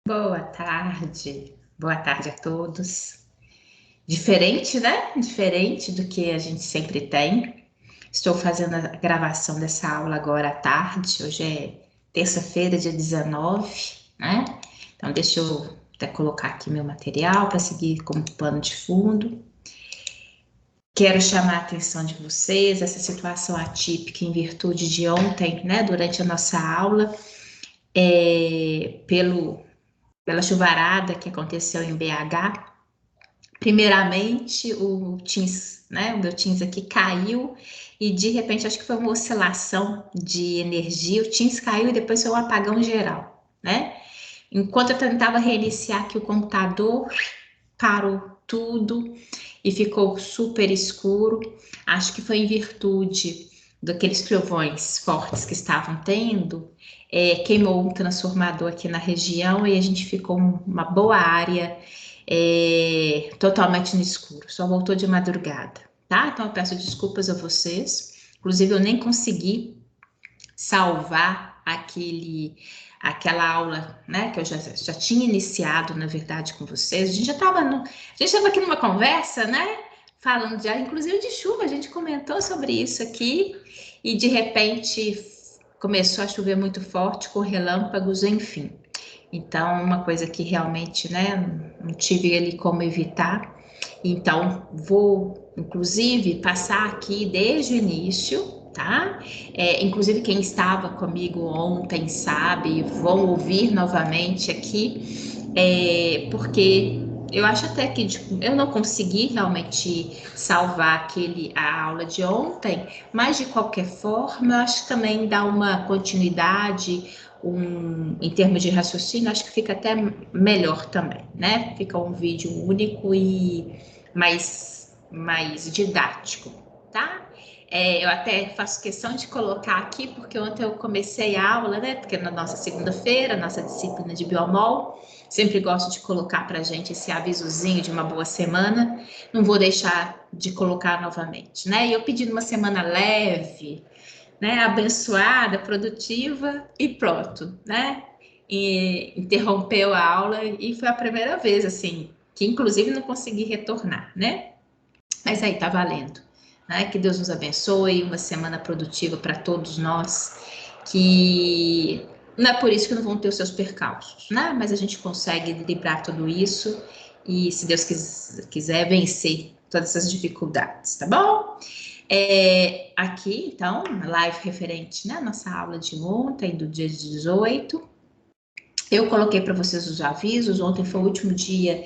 Boa tarde a todos. Diferente, né? Diferente do que a gente sempre tem. Estou fazendo a gravação dessa aula agora à tarde. Hoje é terça-feira, dia 19, né? Então, deixa eu até colocar aqui meu material para seguir como pano de fundo. Quero chamar a atenção de vocês, essa situação atípica em virtude de ontem, né? Durante a nossa aula, pela chuvarada que aconteceu em BH. Primeiramente, o Teams, né? O meu Teams aqui caiu e de repente acho que foi uma oscilação de energia. O Teams caiu e depois foi um apagão geral, né? Enquanto eu tentava reiniciar aqui o computador, parou tudo e ficou super escuro. Acho que foi em virtude daqueles trovões fortes que estavam tendo, queimou um transformador aqui na região e a gente ficou uma boa área totalmente no escuro. Só voltou de madrugada, tá? Então eu peço desculpas a vocês. Inclusive eu nem consegui salvar aquela aula, né, que eu já tinha iniciado, na verdade, com vocês. A gente estava aqui numa conversa, né, falando já, inclusive de chuva, a gente comentou sobre isso aqui, e de repente começou a chover muito forte, com relâmpagos, enfim. Então, uma coisa que realmente, né, não tive ali como evitar. Então, vou, inclusive, passar aqui desde o início, tá? Inclusive, quem estava comigo ontem sabe, vão ouvir novamente aqui, porque eu acho até que tipo, eu não consegui realmente salvar a aula de ontem, mas de qualquer forma, eu acho que também dá uma continuidade, em termos de raciocínio, acho que fica até melhor também, né? Fica um vídeo único e mais didático, tá? Eu até faço questão de colocar aqui, porque ontem eu comecei a aula, né? Porque na nossa segunda-feira, nossa disciplina de biomol, sempre gosto de colocar para a gente esse avisozinho de uma boa semana. Não vou deixar de colocar novamente, né? E eu pedi uma semana leve, né? Abençoada, produtiva e pronto, né? E interrompeu a aula e foi a primeira vez, assim, que inclusive não consegui retornar, né? Mas aí tá valendo, né? Que Deus nos abençoe, uma semana produtiva para todos nós, que não é por isso que não vão ter os seus percalços, né? Mas a gente consegue driblar tudo isso e, se Deus quiser, vencer todas essas dificuldades, tá bom? Aqui, então, live referente, né? Nossa aula de ontem, do dia 18. Eu coloquei para vocês os avisos. Ontem foi o último dia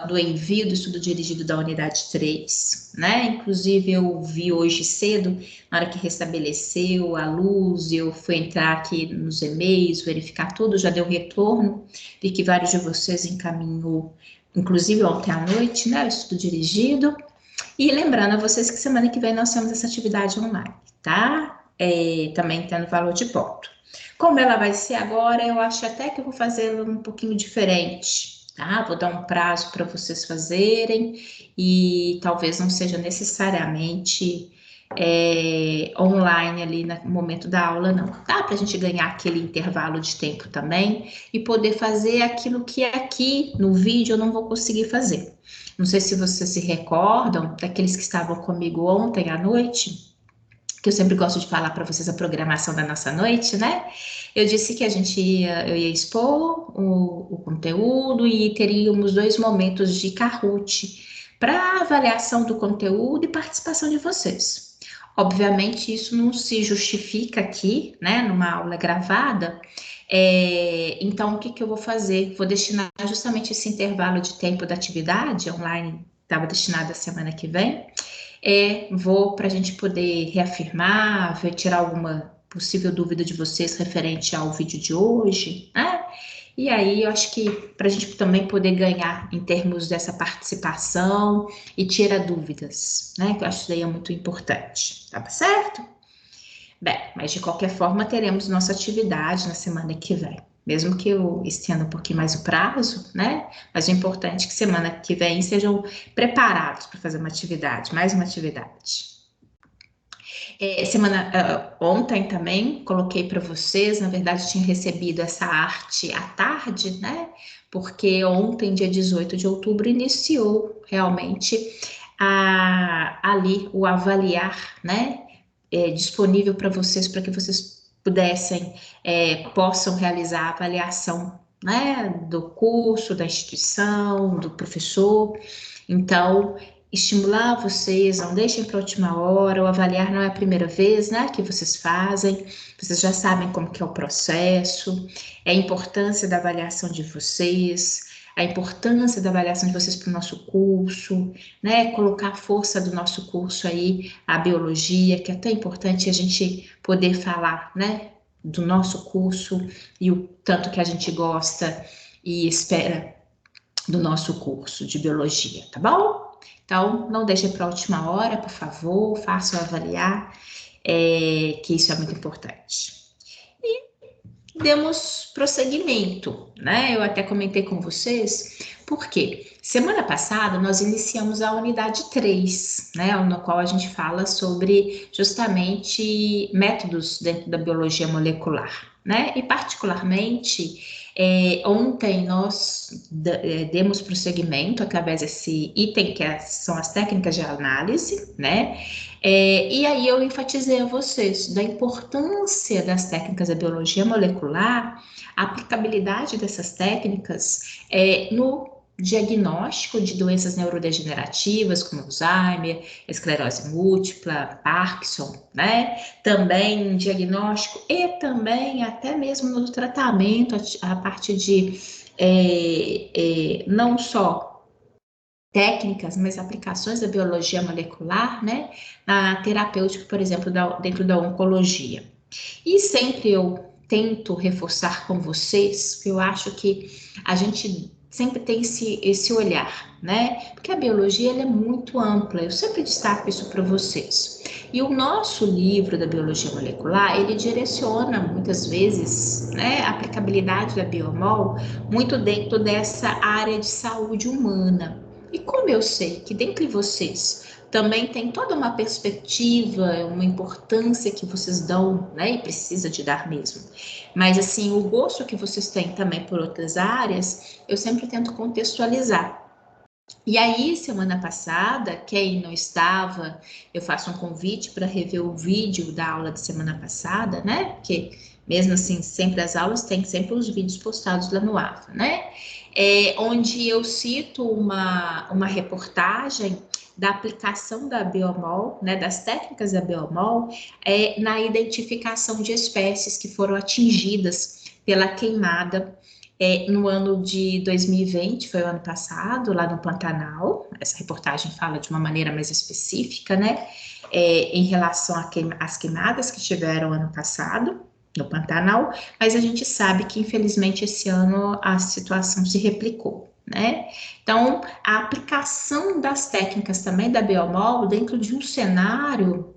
do envio do estudo dirigido da unidade 3, né? Inclusive, eu vi hoje cedo, na hora que restabeleceu a luz, eu fui entrar aqui nos e-mails, verificar tudo, já deu retorno. Vi que vários de vocês encaminhou, inclusive ontem à noite, né? O estudo dirigido. E lembrando a vocês que semana que vem nós temos essa atividade online, tá? Também tendo valor de ponto. Como ela vai ser agora, eu acho até que eu vou fazê-la um pouquinho diferente, tá? Vou dar um prazo para vocês fazerem e talvez não seja necessariamente online ali no momento da aula, não, tá? Para a gente ganhar aquele intervalo de tempo também e poder fazer aquilo que aqui no vídeo eu não vou conseguir fazer. Não sei se vocês se recordam daqueles que estavam comigo ontem à noite, que eu sempre gosto de falar para vocês a programação da nossa noite, né? Eu disse que eu ia expor o conteúdo e teríamos 2 momentos de Kahoot para avaliação do conteúdo e participação de vocês. Obviamente, isso não se justifica aqui, né, numa aula gravada. Então, o que que eu vou fazer? Vou destinar justamente esse intervalo de tempo da atividade online, estava destinado a semana que vem, vou para a gente poder reafirmar, tirar alguma possível dúvida de vocês referente ao vídeo de hoje, né? E aí eu acho que para a gente também poder ganhar em termos dessa participação e tirar dúvidas, né? Que eu acho que daí é muito importante, tá certo? Bem, mas de qualquer forma teremos nossa atividade na semana que vem. Mesmo que eu estenda um pouquinho mais o prazo, né? Mas o importante é que semana que vem sejam preparados para fazer uma atividade, mais uma atividade. Ontem também coloquei para vocês, na verdade tinha recebido essa arte à tarde, né? Porque ontem, dia 18 de outubro, iniciou realmente ali o avaliar, né? Disponível para vocês, para que vocês possam realizar a avaliação, né? Do curso, da instituição, do professor. Então, estimular vocês, não deixem para a última hora, o avaliar não é a primeira vez, né, que vocês fazem, vocês já sabem como que é o processo, a importância da avaliação de vocês, a importância da avaliação de vocês para o nosso curso, né, colocar a força do nosso curso aí, a biologia, que é tão importante a gente poder falar, né, do nosso curso e o tanto que a gente gosta e espera do nosso curso de biologia, tá bom? Então, não deixe para a última hora, por favor, faça avaliar, que isso é muito importante. E demos prosseguimento, né? Eu até comentei com vocês, porque semana passada nós iniciamos a unidade 3, né? No qual a gente fala sobre justamente métodos dentro da biologia molecular, né? E particularmente ontem nós demos prosseguimento através desse item que são as técnicas de análise, né? E aí eu enfatizei a vocês da importância das técnicas da biologia molecular, a aplicabilidade dessas técnicas no diagnóstico de doenças neurodegenerativas como Alzheimer, esclerose múltipla, Parkinson, né? Também diagnóstico e também até mesmo no tratamento, a parte de não só técnicas, mas aplicações da biologia molecular, né? Na terapêutica, por exemplo, dentro da oncologia. E sempre eu tento reforçar com vocês, eu acho que a gente sempre tem esse olhar, né? Porque a biologia ela é muito ampla, eu sempre destaco isso para vocês. E o nosso livro da biologia molecular, ele direciona muitas vezes, né, a aplicabilidade da biomol muito dentro dessa área de saúde humana. E como eu sei que dentre vocês também tem toda uma perspectiva, uma importância que vocês dão, né, e precisa de dar mesmo. Mas assim, o gosto que vocês têm também por outras áreas, eu sempre tento contextualizar. E aí, semana passada, quem não estava, eu faço um convite para rever o vídeo da aula de semana passada, né? Porque mesmo assim, sempre as aulas têm sempre os vídeos postados lá no AFA, né? Onde eu cito uma reportagem da aplicação da biomol, né, das técnicas da biomol, na identificação de espécies que foram atingidas pela queimada no ano de 2020, foi o ano passado, lá no Pantanal. Essa reportagem fala de uma maneira mais específica, né, em relação às queimadas que tiveram ano passado no Pantanal, mas a gente sabe que, infelizmente, esse ano a situação se replicou, né? Então, a aplicação das técnicas também da biomol dentro de um cenário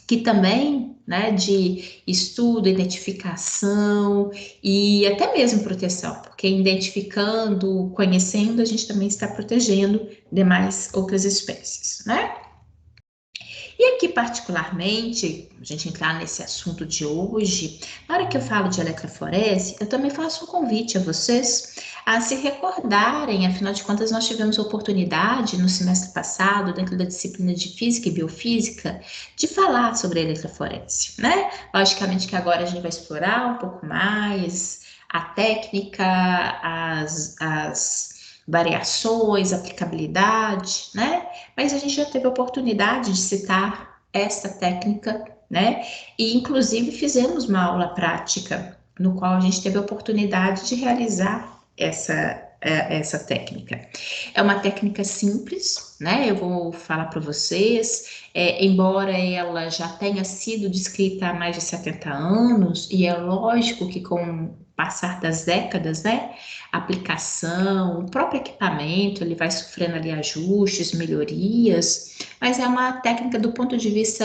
que também, né, de estudo, identificação e até mesmo proteção, porque identificando, conhecendo, a gente também está protegendo demais outras espécies, né? E aqui, particularmente, a gente entrar nesse assunto de hoje, na hora que eu falo de eletroforese, eu também faço um convite a vocês a se recordarem, afinal de contas, nós tivemos a oportunidade no semestre passado, dentro da disciplina de Física e Biofísica, de falar sobre a eletroforese, né? Logicamente que agora a gente vai explorar um pouco mais a técnica, as variações, aplicabilidade, né? Mas a gente já teve a oportunidade de citar essa técnica, né? E inclusive fizemos uma aula prática no qual a gente teve a oportunidade de realizar essa técnica. É uma técnica simples, né? Eu vou falar para vocês, embora ela já tenha sido descrita há mais de 70 anos, e é lógico que com o passar das décadas, né? A aplicação, o próprio equipamento, ele vai sofrendo ali ajustes, melhorias, mas é uma técnica do ponto de vista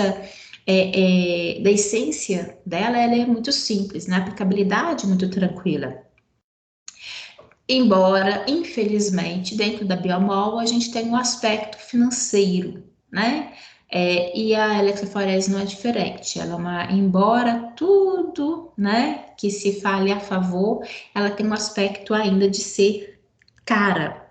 da essência dela, ela é muito simples, né? A aplicabilidade é muito tranquila. Embora, infelizmente, dentro da biomol, a gente tem um aspecto financeiro, né? E a eletroforese não é diferente. Ela é embora tudo, né, que se fale a favor, ela tem um aspecto ainda de ser cara.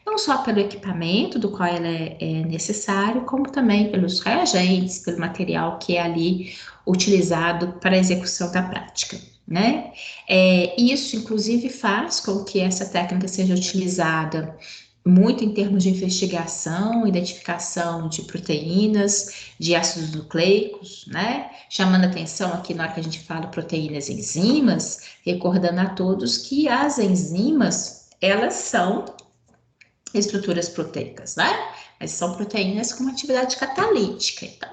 Não só pelo equipamento do qual ela é necessário, como também pelos reagentes, pelo material que é ali utilizado para a execução da prática, né? Isso, inclusive, faz com que essa técnica seja utilizada muito em termos de investigação, identificação de proteínas, de ácidos nucleicos, né? Chamando atenção aqui na hora que a gente fala proteínas e enzimas, recordando a todos que as enzimas, elas são estruturas proteicas, né? Mas são proteínas com atividade catalítica. Então,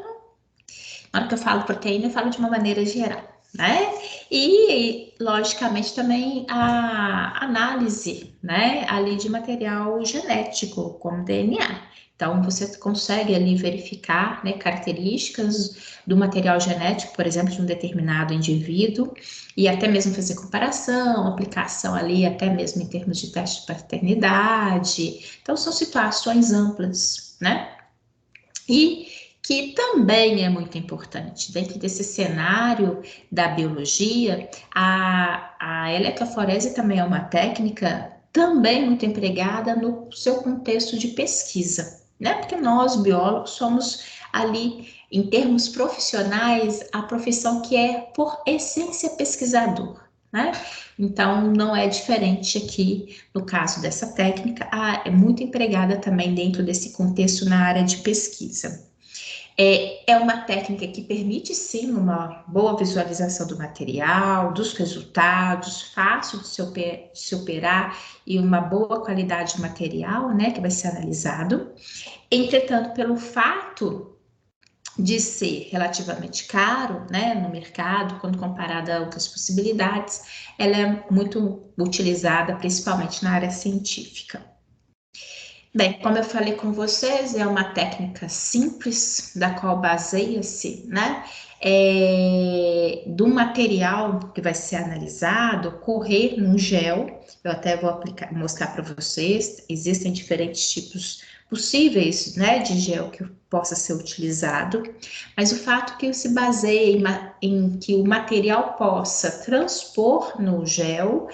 na hora que eu falo proteína, eu falo de uma maneira geral, né? E, logicamente, também a análise, né, ali de material genético, como DNA. Então, você consegue ali verificar, né, características do material genético, por exemplo, de um determinado indivíduo, e até mesmo fazer comparação, aplicação ali, até mesmo em termos de teste de paternidade. Então, são situações amplas, né? E que também é muito importante. Dentro desse cenário da biologia, a eletroforese também é uma técnica também muito empregada no seu contexto de pesquisa, né? Porque nós, biólogos, somos ali, em termos profissionais, a profissão que é, por essência, pesquisador, né? Então, não é diferente aqui no caso dessa técnica, é muito empregada também dentro desse contexto na área de pesquisa. É uma técnica que permite, sim, uma boa visualização do material, dos resultados, fácil de se operar e uma boa qualidade de material, né, que vai ser analisado. Entretanto, pelo fato de ser relativamente caro, né, no mercado, quando comparada a outras possibilidades, ela é muito utilizada, principalmente na área científica. Bem, como eu falei com vocês, é uma técnica simples, da qual baseia-se, né, do material que vai ser analisado, correr num gel. Eu até vou mostrar para vocês, existem diferentes tipos possíveis, né, de gel que possa ser utilizado, mas o fato que se baseia em que o material possa transpor no gel,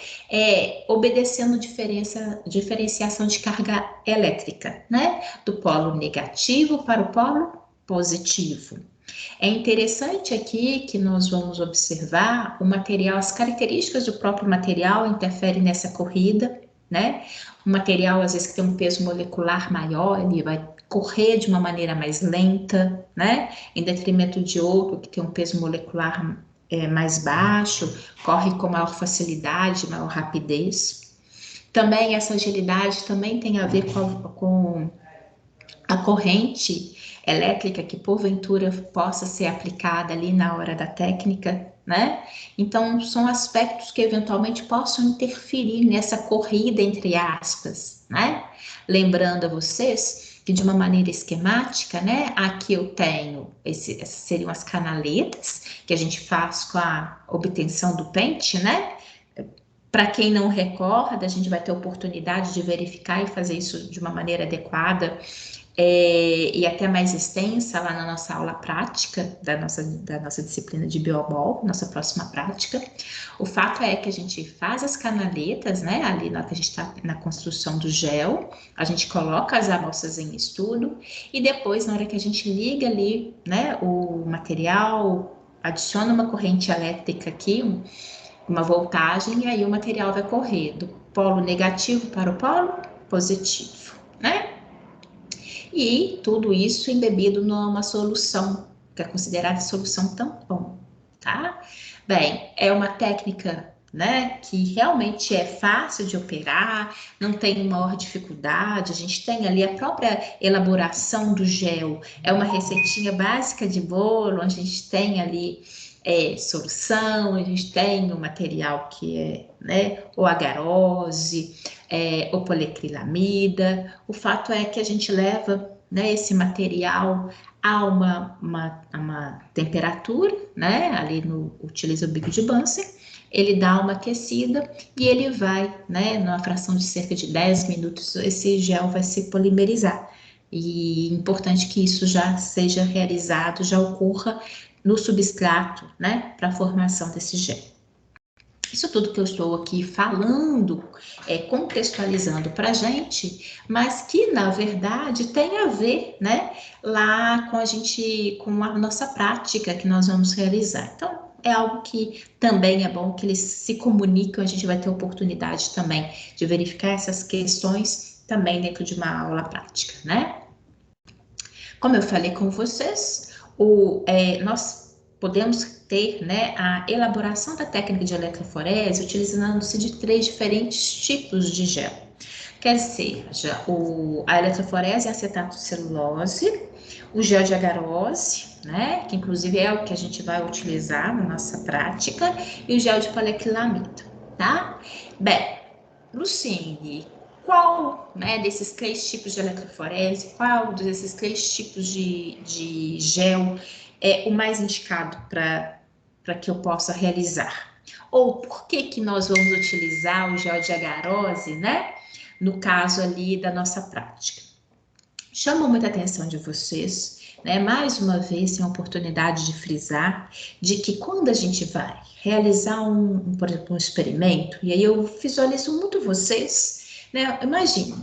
obedecendo diferenciação de carga elétrica, né? Do polo negativo para o polo positivo. É interessante aqui que nós vamos observar o material, as características do próprio material interferem nessa corrida, né? O material, às vezes, que tem um peso molecular maior, ele vai correr de uma maneira mais lenta, né? Em detrimento de outro que tem um peso molecular mais baixo, corre com maior facilidade, maior rapidez. Também essa agilidade também tem a ver com a corrente elétrica que porventura possa ser aplicada ali na hora da técnica, né? Então, são aspectos que eventualmente possam interferir nessa corrida, entre aspas, né? Lembrando a vocês que de uma maneira esquemática, né? Aqui eu tenho, essas seriam as canaletas que a gente faz com a obtenção do pente, né? Para quem não recorda, a gente vai ter oportunidade de verificar e fazer isso de uma maneira adequada e até mais extensa lá na nossa aula prática da nossa disciplina de biomol, nossa próxima prática. O fato é que a gente faz as canaletas, né, ali na hora que a gente está na construção do gel, a gente coloca as amostras em estudo e depois, na hora que a gente liga ali, né, o material, adiciona uma corrente elétrica aqui, uma voltagem, e aí o material vai correr do polo negativo para o polo positivo, né? E tudo isso embebido numa solução, que é considerada solução tampão, tá? Bem, é uma técnica, né, que realmente é fácil de operar, não tem maior dificuldade, a gente tem ali a própria elaboração do gel, é uma receitinha básica de bolo, onde a gente tem ali solução, a gente tem o material que é, né, o agarose, o poliacrilamida. O fato é que a gente leva, né, esse material a uma temperatura, né, ali utiliza o bico de Bunsen, ele dá uma aquecida e ele vai, né, numa fração de cerca de 10 minutos, esse gel vai se polimerizar. E importante que isso já seja realizado, já ocorra no substrato, né, para a formação desse gel. Isso tudo que eu estou aqui falando, contextualizando para a gente, mas que na verdade tem a ver, né, lá com a nossa prática que nós vamos realizar. Então, é algo que também é bom que eles se comunicam, a gente vai ter oportunidade também de verificar essas questões também dentro de uma aula prática, né? Como eu falei com vocês, nós podemos ter, né, a elaboração da técnica de eletroforese utilizando-se de 3 diferentes tipos de gel. Quer seja, a eletroforese em acetato de celulose, o gel de agarose, né, que inclusive é o que a gente vai utilizar na nossa prática, e o gel de poliacrilamida, tá? Bem, Luciene, qual, né, desses 3 tipos de eletroforese, qual desses 3 tipos de gel é o mais indicado para que eu possa realizar? Ou por que que nós vamos utilizar o gel de agarose, né, no caso ali da nossa prática? Chama muita atenção de vocês, né? Mais uma vez, tem a oportunidade de frisar de que quando a gente vai realizar por exemplo, um experimento, e aí eu visualizo muito vocês, né? Imagine,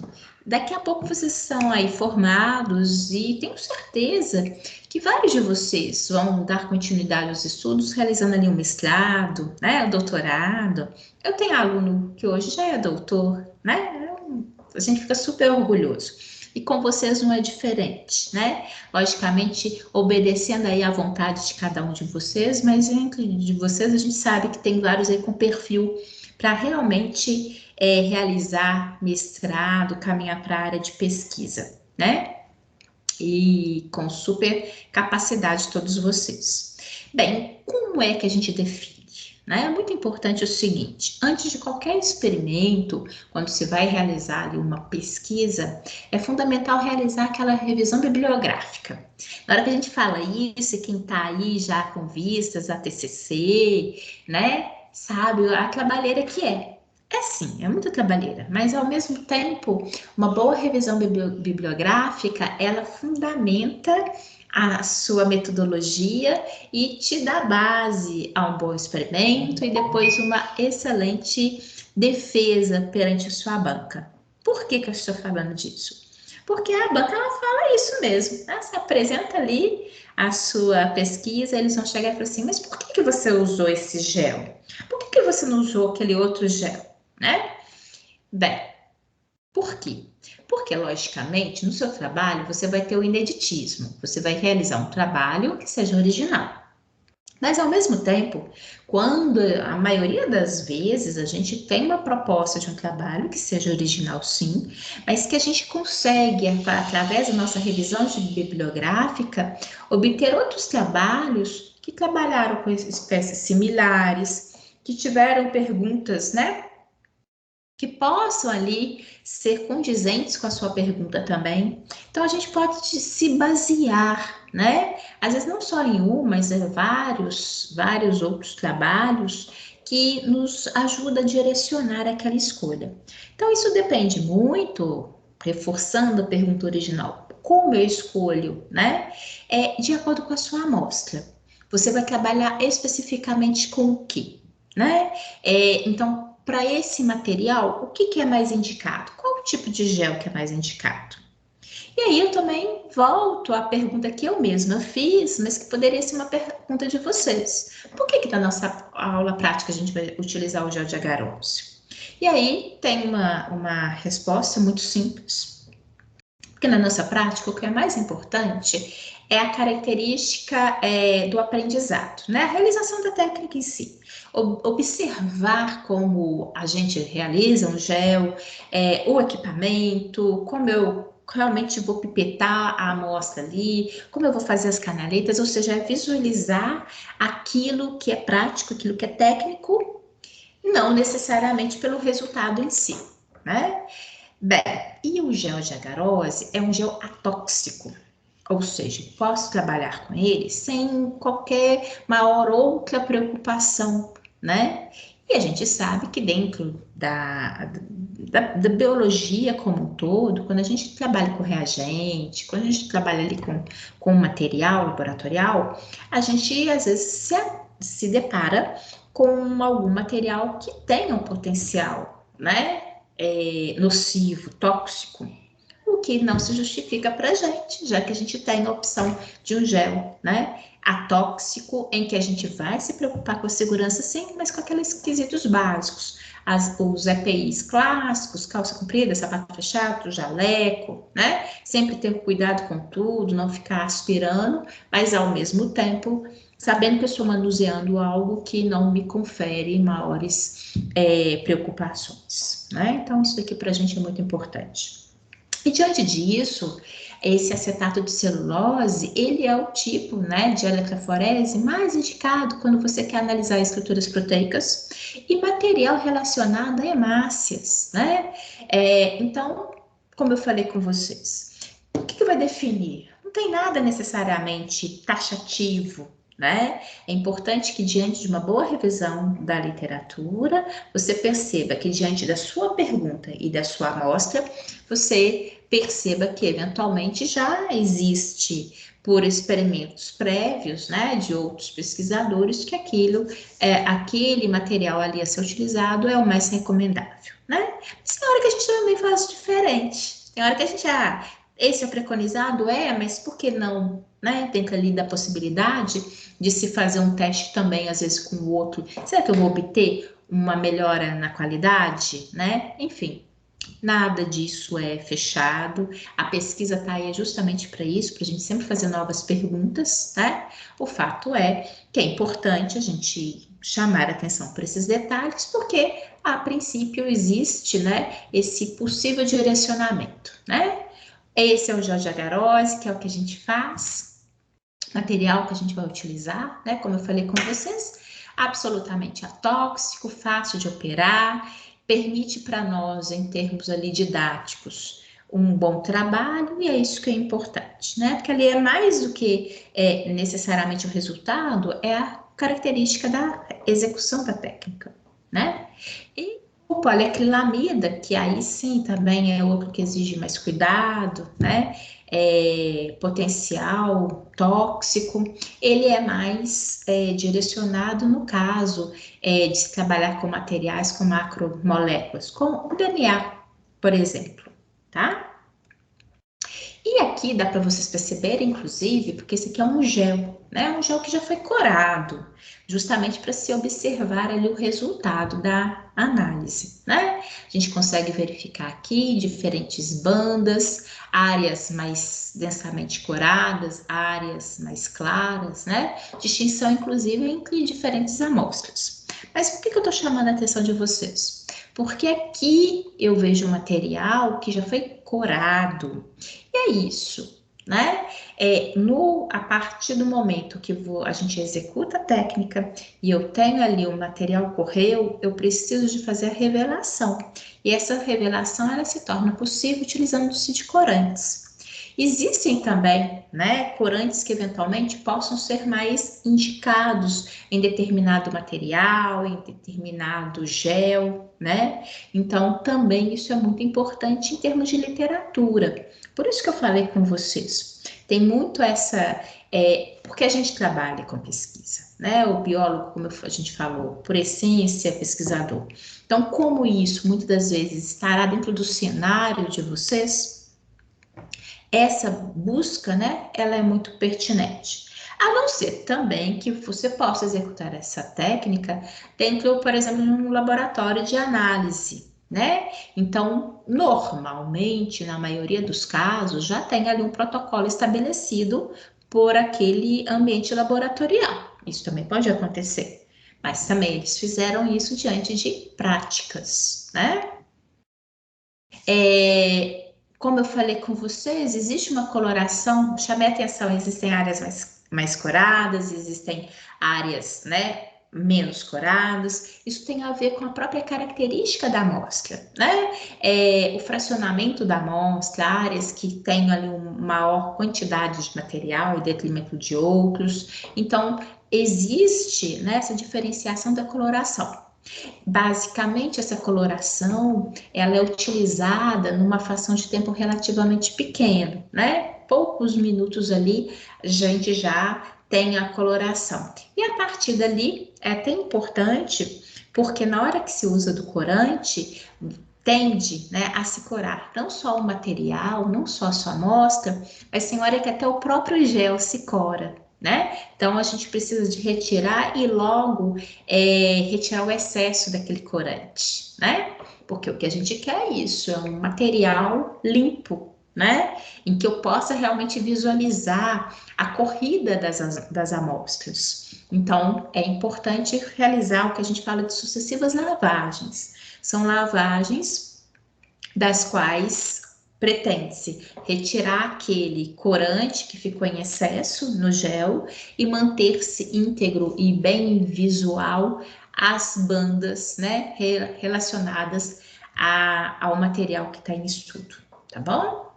daqui a pouco vocês são aí formados e tenho certeza que vários de vocês vão dar continuidade aos estudos, realizando ali um mestrado, né? Um doutorado. Eu tenho aluno que hoje já é doutor, né? A gente fica super orgulhoso. E com vocês não é diferente, né? Logicamente, obedecendo aí à vontade de cada um de vocês, mas entre de vocês a gente sabe que tem vários aí com perfil para realmente realizar mestrado, caminhar para a área de pesquisa, né? E com super capacidade todos vocês. Bem, como é que a gente define? Né? É muito importante o seguinte: antes de qualquer experimento, quando se vai realizar ali uma pesquisa, é fundamental realizar aquela revisão bibliográfica. Na hora que a gente fala isso, quem está aí já com vistas a TCC, né, sabe a trabalheira que é. É sim, é muita trabalheira, mas ao mesmo tempo, uma boa revisão bibliográfica, ela fundamenta a sua metodologia e te dá base a um bom experimento e depois uma excelente defesa perante a sua banca. Por que que eu estou falando disso? Porque a banca ela fala isso mesmo, né? Você apresenta ali a sua pesquisa, eles vão chegar e falar assim, mas por que que você usou esse gel? Por que que você não usou aquele outro gel, né? Bem, por quê? Porque, logicamente, no seu trabalho você vai ter o ineditismo, você vai realizar um trabalho que seja original. Mas, ao mesmo tempo, quando a maioria das vezes a gente tem uma proposta de um trabalho que seja original, sim, mas que a gente consegue, através da nossa revisão bibliográfica, obter outros trabalhos que trabalharam com espécies similares, que tiveram perguntas, né? Que possam ali ser condizentes com a sua pergunta também. Então, a gente pode se basear, né? Às vezes não só em um, mas vários outros trabalhos que nos ajuda a direcionar aquela escolha. Então, isso depende muito, reforçando a pergunta original, como eu escolho, né? De acordo com a sua amostra. Você vai trabalhar especificamente com o quê? Né? Então, para esse material, o que é mais indicado? Qual o tipo de gel que é mais indicado? E aí eu também volto à pergunta que eu mesma fiz, mas que poderia ser uma pergunta de vocês. Por que na nossa aula prática a gente vai utilizar o gel de agarose? E aí tem uma resposta muito simples. Porque na nossa prática, o que é mais importante é a característica do aprendizado, né? A realização da técnica em si. Observar como a gente realiza um gel, o equipamento, como eu realmente vou pipetar a amostra ali, como eu vou fazer as canaletas, ou seja, visualizar aquilo que é prático, aquilo que é técnico, não necessariamente pelo resultado em si, né? Bem, e o gel de agarose é um gel atóxico, ou seja, posso trabalhar com ele sem qualquer maior outra preocupação, né? E a gente sabe que dentro da biologia como um todo, quando a gente trabalha com reagente, quando a gente trabalha ali com material laboratorial, a gente às vezes se depara com algum material que tenha um potencial, né, nocivo, tóxico, o que não se justifica para a gente, já que a gente tem a opção de um gel, né, atóxico, em que a gente vai se preocupar com a segurança, sim, mas com aqueles quesitos básicos. Os EPIs clássicos, calça comprida, sapato fechado, jaleco, né? Sempre ter cuidado com tudo, não ficar aspirando, mas ao mesmo tempo sabendo que eu estou manuseando algo que não me confere maiores preocupações, né? Então, isso daqui para a gente é muito importante. E diante disso, esse acetato de celulose, ele é o tipo, né, de eletroforese mais indicado quando você quer analisar estruturas proteicas e material relacionado a hemácias, né? Então, como eu falei com vocês, o que vai definir? Não tem nada necessariamente taxativo, né? É importante que diante de uma boa revisão da literatura, você perceba que diante da sua pergunta e da sua amostra, você perceba que eventualmente já existe por experimentos prévios, né, de outros pesquisadores, que aquele material ali a ser utilizado é o mais recomendável, né? Mas tem hora que a gente também faz diferente. Tem hora que a gente, esse é o preconizado, mas por que não, né? Dentro ali da possibilidade de se fazer um teste também, às vezes, com o outro. Será que eu vou obter uma melhora na qualidade, né? Enfim, nada disso é fechado. A pesquisa está aí justamente para isso, para a gente sempre fazer novas perguntas, né? O fato é que é importante a gente chamar atenção para esses detalhes, porque a princípio existe, né, esse possível direcionamento, né? Esse é o gel de agarose, que é o que a gente faz, material que a gente vai utilizar, né? Como eu falei com vocês, absolutamente atóxico, fácil de operar, permite para nós, em termos ali didáticos, um bom trabalho, e é isso que é importante, né? Porque ali é mais do que necessariamente o resultado, é a característica da execução da técnica, né? E o poliacrilamida, que aí sim também é outro que exige mais cuidado, né? Potencial tóxico, ele é mais direcionado no caso de se trabalhar com materiais com macromoléculas, como o DNA, por exemplo, tá? E aqui dá para vocês perceberem, inclusive, porque esse aqui é um gel, né? Um gel que já foi corado, justamente para se observar ali o resultado da análise, né? A gente consegue verificar aqui diferentes bandas, áreas mais densamente coradas, áreas mais claras, né? Distinção, inclusive, entre diferentes amostras. Mas por que eu estou chamando a atenção de vocês? Porque aqui eu vejo um material que já foi corado. E é isso, né? A partir do momento que a gente executa a técnica e eu tenho ali o material correu, eu preciso de fazer a revelação. E essa revelação ela se torna possível utilizando-se de corantes. Existem também, né, corantes que eventualmente possam ser mais indicados em determinado material, em determinado gel, né? Então, também isso é muito importante em termos de literatura. Por isso que eu falei com vocês. Tem muito porque a gente trabalha com pesquisa, né? O biólogo, como a gente falou, por essência, é pesquisador. Então, como isso muitas das vezes estará dentro do cenário de vocês, essa busca, né, ela é muito pertinente. A não ser também que você possa executar essa técnica dentro, por exemplo, de um laboratório de análise, né? Então, normalmente, na maioria dos casos, já tem ali um protocolo estabelecido por aquele ambiente laboratorial. Isso também pode acontecer, mas também eles fizeram isso diante de práticas, né? Como eu falei com vocês, existe uma coloração, chamei a atenção, existem áreas mais coradas, existem áreas, né, menos coradas, isso tem a ver com a própria característica da amostra, né? O fracionamento da amostra, áreas que têm ali uma maior quantidade de material em detrimento de outros, então existe, né, essa diferenciação da coloração. Basicamente, essa coloração, ela é utilizada numa fração de tempo relativamente pequeno, né? Poucos minutos ali, a gente já tem a coloração. E a partir dali, é até importante, porque na hora que se usa do corante, tende, né, a se corar não só o material, não só a sua amostra, mas tem hora que até o próprio gel se cora, né? Então a gente precisa de retirar e logo retirar o excesso daquele corante, né? Porque o que a gente quer é isso, é um material limpo, né? Em que eu possa realmente visualizar a corrida das amostras. Então, é importante realizar o que a gente fala de sucessivas lavagens. São lavagens das quais pretende-se retirar aquele corante que ficou em excesso no gel e manter-se íntegro e bem visual as bandas, né, relacionadas ao material que está em estudo, tá bom?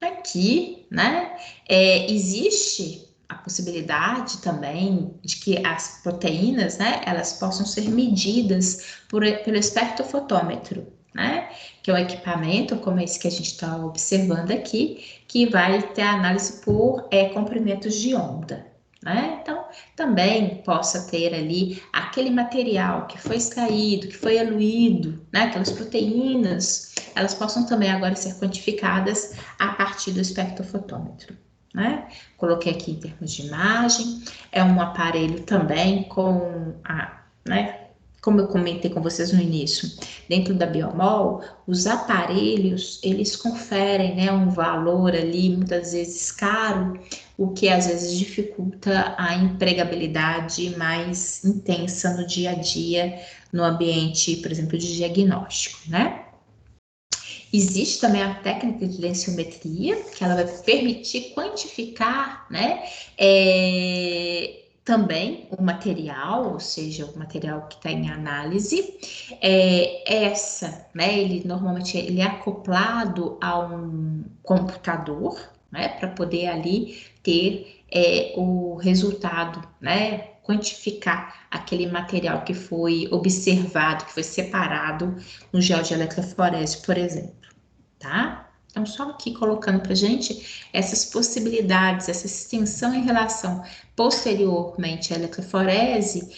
Aqui, né, existe a possibilidade também de que as proteínas, né, elas possam ser medidas pelo espectrofotômetro, né, que é um equipamento como esse que a gente está observando aqui, que vai ter análise por comprimentos de onda, né? Então, também possa ter ali aquele material que foi extraído, que foi eluído, né, aquelas proteínas, elas possam também agora ser quantificadas a partir do espectrofotômetro, né? Coloquei aqui em termos de imagem, é um aparelho também né? Como eu comentei com vocês no início, dentro da Biomol, os aparelhos, eles conferem, né, um valor ali, muitas vezes caro, o que às vezes dificulta a empregabilidade mais intensa no dia a dia, no ambiente, por exemplo, de diagnóstico, né? Existe também a técnica de densiometria, que ela vai permitir quantificar, né, também o material, ou seja, o material que está em análise. Né, ele normalmente ele é acoplado a um computador, né, para poder ali ter o resultado, né, quantificar aquele material que foi observado, que foi separado no gel de eletroforese, por exemplo, tá? Então, só aqui colocando para gente essas possibilidades, essa extensão em relação posteriormente à eletroforese,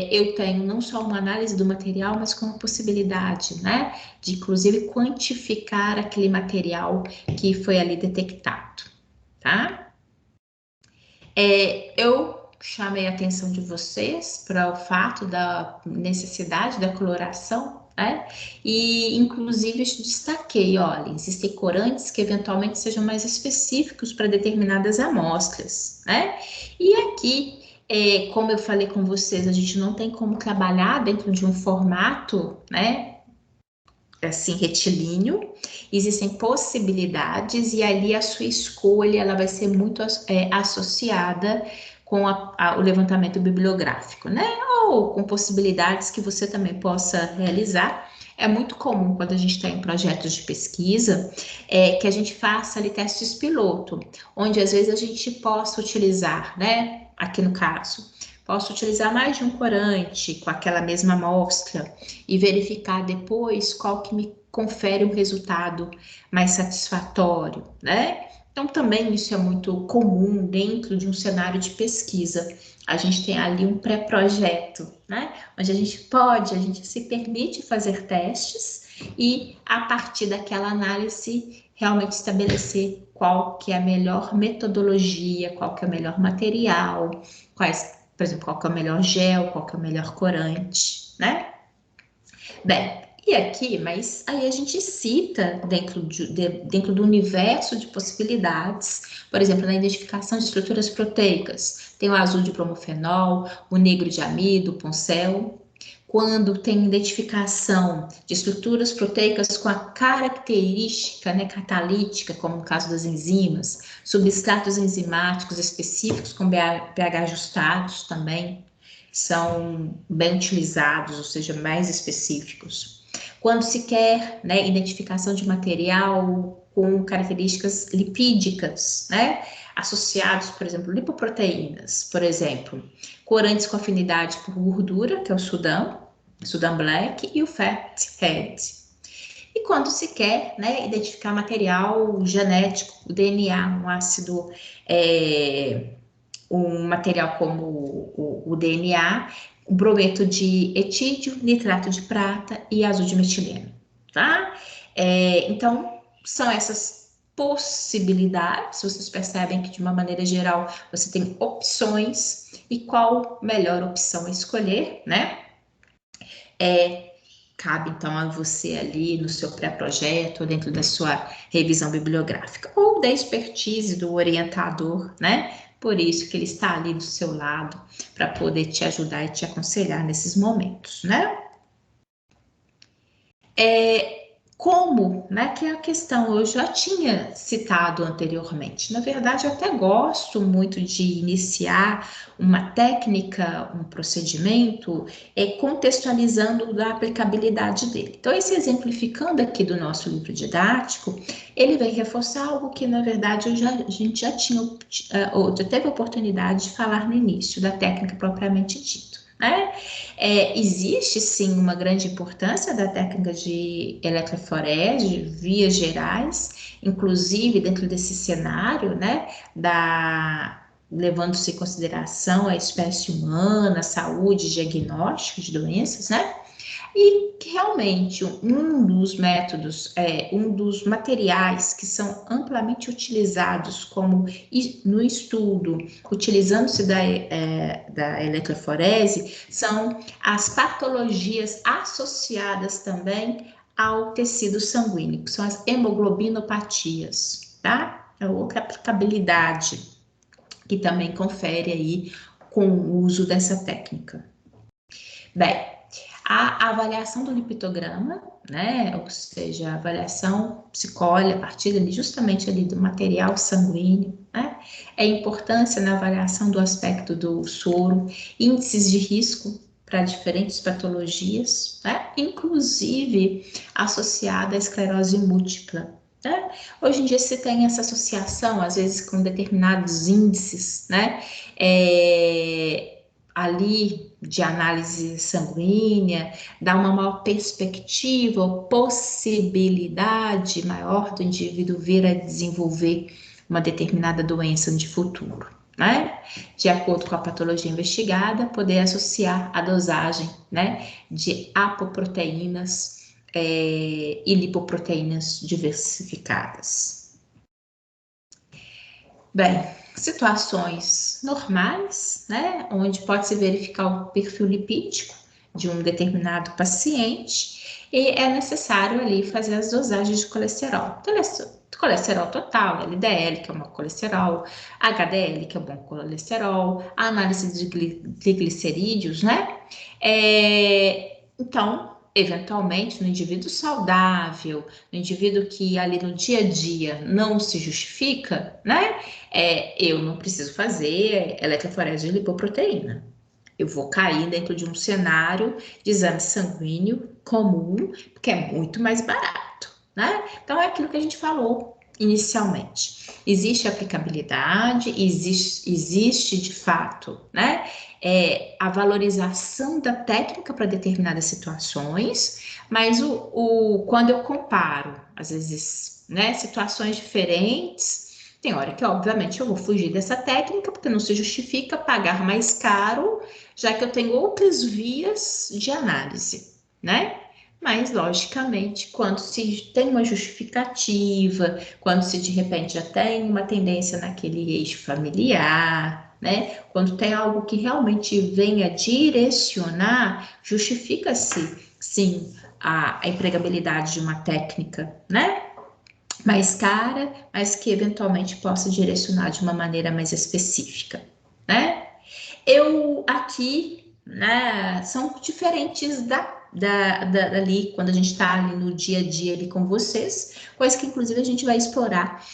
eu tenho não só uma análise do material, mas com a possibilidade, né, de inclusive quantificar aquele material que foi ali detectado, tá? Eu chamei a atenção de vocês para o fato da necessidade da coloração, né? E, inclusive, eu destaquei, olha, existem corantes que eventualmente sejam mais específicos para determinadas amostras, né? E aqui, como eu falei com vocês, a gente não tem como trabalhar dentro de um formato, né? Assim, retilíneo, existem possibilidades e ali a sua escolha ela vai ser muito associada com o levantamento bibliográfico, né? Ou com possibilidades que você também possa realizar. É muito comum quando a gente está em projetos de pesquisa que a gente faça ali testes piloto, onde às vezes a gente possa utilizar, né? Aqui no caso, posso utilizar mais de um corante com aquela mesma amostra e verificar depois qual que me confere um resultado mais satisfatório, né? Então, também isso é muito comum dentro de um cenário de pesquisa. A gente tem ali um pré-projeto, né? Onde a gente se permite fazer testes e, a partir daquela análise, realmente estabelecer qual que é a melhor metodologia, qual que é o melhor material, por exemplo, qual que é o melhor gel, qual que é o melhor corante, né? Bem, e aqui, mas aí a gente cita dentro do universo de possibilidades, por exemplo, na identificação de estruturas proteicas, tem o azul de bromofenol, o negro de amido, o poncel. Quando tem identificação de estruturas proteicas com a característica, né, catalítica, como no caso das enzimas, substratos enzimáticos específicos com pH ajustados também, são bem utilizados, ou seja, mais específicos. Quando se quer, né, identificação de material com características lipídicas, né? associados, por exemplo, lipoproteínas, por exemplo, corantes com afinidade por gordura, que é o Sudan Black, e o Fathead. E quando se quer, né, identificar material genético, o DNA, um ácido, um material como o DNA, o brometo de etídio, nitrato de prata e azul de metileno, tá? Então, são essas possibilidades, vocês percebem que de uma maneira geral você tem opções e qual melhor opção a escolher, né? Cabe então a você ali no seu pré-projeto, ou dentro da sua revisão bibliográfica, ou da expertise do orientador, né? Por isso que ele está ali do seu lado para poder te ajudar e te aconselhar nesses momentos, né? Como, né, que é a questão, eu já tinha citado anteriormente. Na verdade, eu até gosto muito de iniciar uma técnica, um procedimento, contextualizando da aplicabilidade dele. Então, esse exemplificando aqui do nosso livro didático, ele vai reforçar algo que, na verdade, a gente já tinha, ou já teve a oportunidade de falar no início da técnica propriamente dita, né? Existe sim uma grande importância da técnica de eletroforese, vias gerais, inclusive dentro desse cenário, né, levando-se em consideração a espécie humana, saúde, diagnóstico de doenças, né? E realmente um dos métodos, um dos materiais que são amplamente utilizados como no estudo, utilizando-se da eletroforese, são as patologias associadas também ao tecido sanguíneo, que são as hemoglobinopatias, tá? É outra aplicabilidade que também confere aí com o uso dessa técnica. Bem, a avaliação do lipidograma, né, ou seja, a avaliação se colhe a partir ali, justamente ali do material sanguíneo, né, a importância na avaliação do aspecto do soro, índices de risco para diferentes patologias, né, inclusive associada à esclerose múltipla. Né? Hoje em dia se tem essa associação, às vezes com determinados índices, né, ali de análise sanguínea, dá uma maior perspectiva ou possibilidade maior do indivíduo vir a desenvolver uma determinada doença de futuro, né? De acordo com a patologia investigada, poder associar a dosagem, né, de apoproteínas e lipoproteínas diversificadas. Bem, situações normais, né, onde pode-se verificar o perfil lipídico de um determinado paciente e é necessário ali fazer as dosagens de colesterol. Colesterol total, LDL, que é o mau colesterol, HDL, que é o bom colesterol, a análise de glicerídeos, né? Então, eventualmente, no indivíduo saudável, no indivíduo que ali no dia a dia não se justifica, né? Eu não preciso fazer eletroforese de lipoproteína. Eu vou cair dentro de um cenário de exame sanguíneo comum, porque é muito mais barato, né? Então, é aquilo que a gente falou inicialmente. Existe aplicabilidade, existe de fato, né? A valorização da técnica para determinadas situações, mas quando eu comparo, às vezes, né, situações diferentes, tem hora que, obviamente, eu vou fugir dessa técnica, porque não se justifica pagar mais caro, já que eu tenho outras vias de análise, né? Mas, logicamente, quando se tem uma justificativa, quando se de repente já tem uma tendência naquele eixo familiar, né? Quando tem algo que realmente venha direcionar, justifica-se, sim, a empregabilidade de uma técnica, né? Mais cara, mas que eventualmente possa direcionar de uma maneira mais específica, né? Eu aqui, né, são diferentes dali, quando a gente está ali no dia a dia ali com vocês, coisa que inclusive a gente vai explorar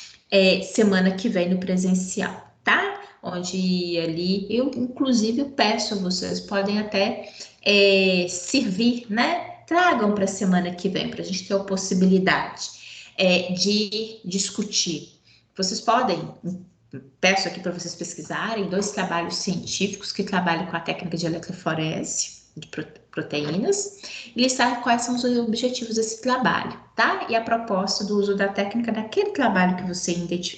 semana que vem no presencial, tá? Onde ali, eu inclusive peço a vocês, podem até servir, né? Tragam para a semana que vem, para a gente ter a possibilidade de discutir. Vocês podem peço aqui para vocês pesquisarem 2 trabalhos científicos que trabalham com a técnica de eletroforese de proteínas e listar quais são os objetivos desse trabalho, tá? E a proposta do uso da técnica naquele trabalho que você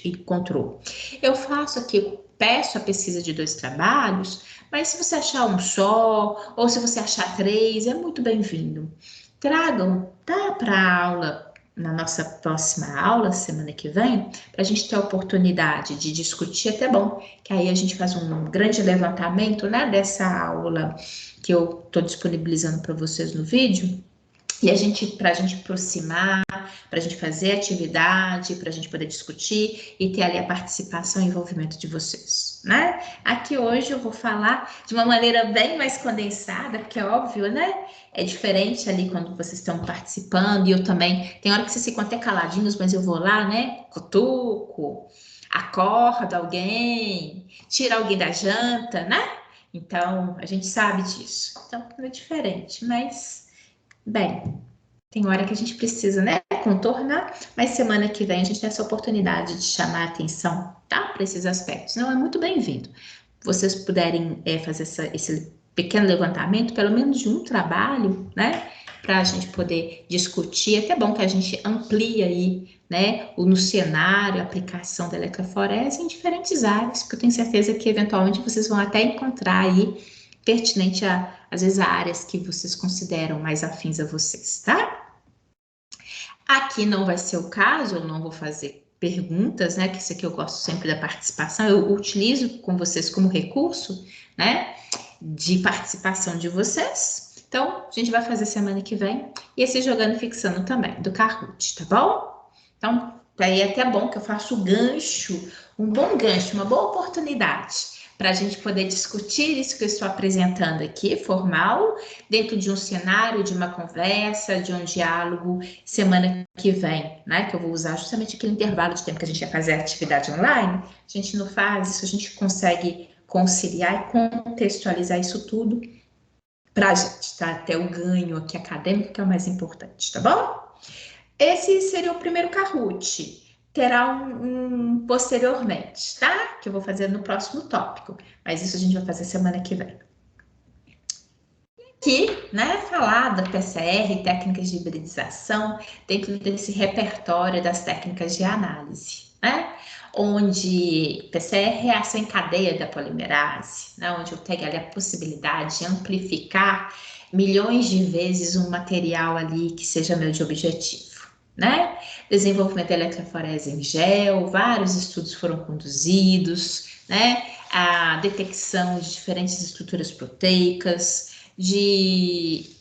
encontrou. Eu faço aqui, peço a pesquisa de 2 trabalhos, mas se você achar um só, ou se você achar 3, é muito bem-vindo. Tragam, tá, para a aula, na nossa próxima aula, semana que vem, para a gente ter a oportunidade de discutir, até bom, que aí a gente faz um grande levantamento, né, dessa aula que eu estou disponibilizando para vocês no vídeo, e para a gente aproximar, para a gente fazer atividade, para a gente poder discutir e ter ali a participação e envolvimento de vocês, né? Aqui hoje eu vou falar de uma maneira bem mais condensada, porque é óbvio, né? É diferente ali quando vocês estão participando, e eu também, tem hora que vocês ficam até caladinhos, mas eu vou lá, né? Cutuco, acorda alguém, tira alguém da janta, né? Então, a gente sabe disso. Então, é diferente, mas... Bem, tem hora que a gente precisa, né, contornar, mas semana que vem a gente tem essa oportunidade de chamar a atenção, tá, para esses aspectos. Não, é muito bem-vindo. Vocês puderem fazer esse pequeno levantamento, pelo menos de um trabalho, né, para a gente poder discutir. É até bom que a gente amplie aí, né, no cenário, a aplicação da eletroforese em diferentes áreas, porque eu tenho certeza que eventualmente vocês vão até encontrar aí pertinente às vezes, a áreas que vocês consideram mais afins a vocês, tá? Aqui não vai ser o caso, eu não vou fazer perguntas, né? Que isso aqui eu gosto sempre da participação, eu utilizo com vocês como recurso, né? De participação de vocês. Então, a gente vai fazer semana que vem. E esse jogando e fixando também, do Kahoot, tá bom? Então, aí é até bom que eu faço o gancho, um bom gancho, uma boa oportunidade para a gente poder discutir isso que eu estou apresentando aqui, formal, dentro de um cenário, de uma conversa, de um diálogo, semana que vem, né? Que eu vou usar justamente aquele intervalo de tempo que a gente ia fazer a atividade online. A gente não faz isso, a gente consegue conciliar e contextualizar isso tudo para a gente, tá? Até o ganho aqui acadêmico, que é o mais importante, tá bom? Esse seria o primeiro Kahoot. Terá um posteriormente, tá? Que eu vou fazer no próximo tópico. Mas isso a gente vai fazer semana que vem. Aqui, né, falar da PCR, técnicas de hibridização, dentro desse repertório das técnicas de análise, né? Onde PCR é a ação em cadeia da polimerase, né? Onde eu tenho ali a possibilidade de amplificar milhões de vezes um material ali que seja meu de objetivo. Né? Desenvolvimento da eletroforese em gel, vários estudos foram conduzidos, né? A detecção de diferentes estruturas proteicas, de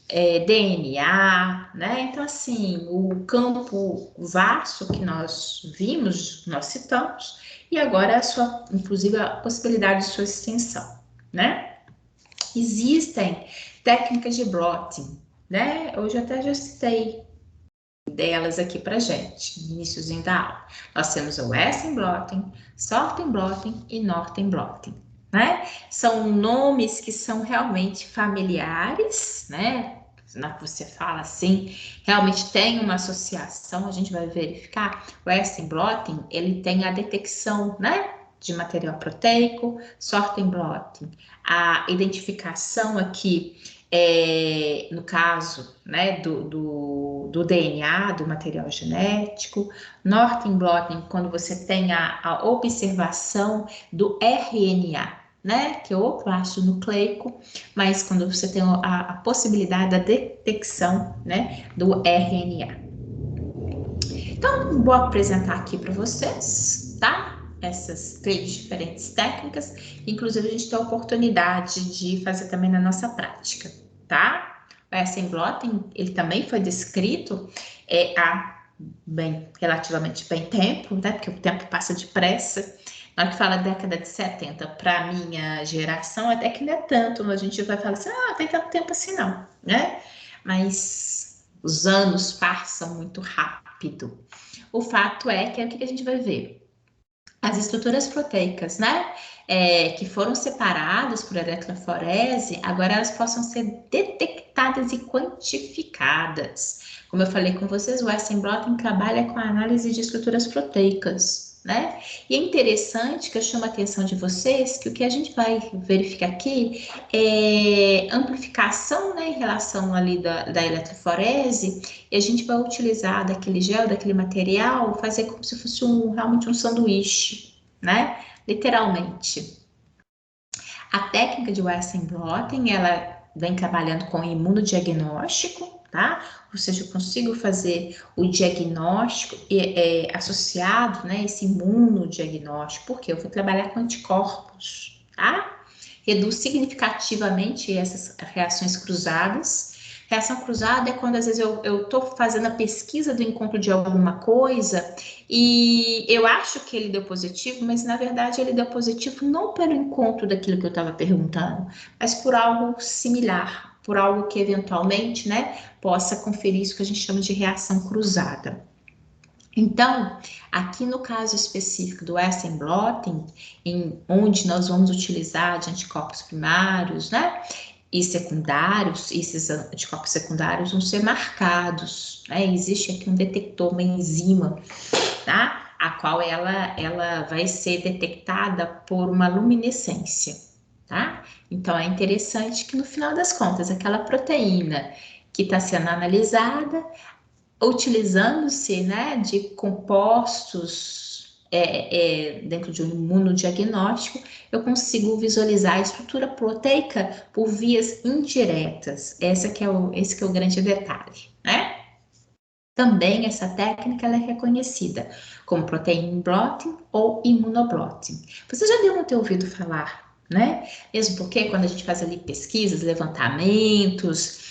DNA, né? Então, assim, o campo vasto que nós vimos, nós citamos, e agora inclusive a possibilidade de sua extensão, né? Existem técnicas de blotting, né? Hoje até já citei delas aqui para gente, no iníciozinho da aula. Nós temos o Western Blotting, Southern Blotting e Northern Blotting, né? São nomes que são realmente familiares, né? Na que você fala assim, realmente tem uma associação, a gente vai verificar. O Western Blotting, ele tem a detecção, né? De material proteico, Southern Blotting, a identificação aqui no caso, né, do DNA, do material genético. Northern Blotting, quando você tem a observação do RNA, né, que é outro ácido nucleico, mas quando você tem a possibilidade da detecção, né, do RNA. Então, vou apresentar aqui para vocês, tá? Essas 3 diferentes técnicas, inclusive a gente tem a oportunidade de fazer também na nossa prática, tá? O Western Blotting, ele também foi descrito há relativamente bem tempo, né? Porque o tempo passa depressa. Na hora que fala década de 70, para minha geração, até que não é tanto, a gente vai falar assim, tem tanto tempo assim não, né? Mas os anos passam muito rápido. O fato é que o que a gente vai ver? As estruturas proteicas, né? Que foram separadas por eletroforese, agora elas possam ser detectadas e quantificadas. Como eu falei com vocês, o Western Blotting trabalha com a análise de estruturas proteicas, né? E é interessante que eu chamo a atenção de vocês que o que a gente vai verificar aqui é amplificação, né, em relação ali da eletroforese, e a gente vai utilizar daquele gel, daquele material, fazer como se fosse realmente um sanduíche, né? Literalmente. A técnica de Western blotting, ela vem trabalhando com imunodiagnóstico, tá? Ou seja, eu consigo fazer o diagnóstico associado, né, esse imunodiagnóstico, porque eu vou trabalhar com anticorpos, tá? Reduz significativamente essas reações cruzadas. Reação cruzada é quando, às vezes, eu estou fazendo a pesquisa do encontro de alguma coisa e eu acho que ele deu positivo, mas, na verdade, ele deu positivo não pelo encontro daquilo que eu estava perguntando, mas por algo similar, por algo que, eventualmente, né, possa conferir isso que a gente chama de reação cruzada. Então, aqui no caso específico do Western blotting, onde nós vamos utilizar de anticorpos primários, né, e secundários, esses anticorpos secundários vão ser marcados, né? Existe aqui um detector, uma enzima, tá? A qual ela vai ser detectada por uma luminescência, tá? Então, é interessante que no final das contas, aquela proteína que está sendo analisada, utilizando-se, né, de compostos dentro de um imunodiagnóstico, eu consigo visualizar a estrutura proteica por vias indiretas. Esse que é o grande detalhe, né? Também essa técnica ela é reconhecida como protein blotting ou imunoblotting. Você já deve ter ouvido falar, né? Mesmo porque quando a gente faz ali pesquisas, levantamentos,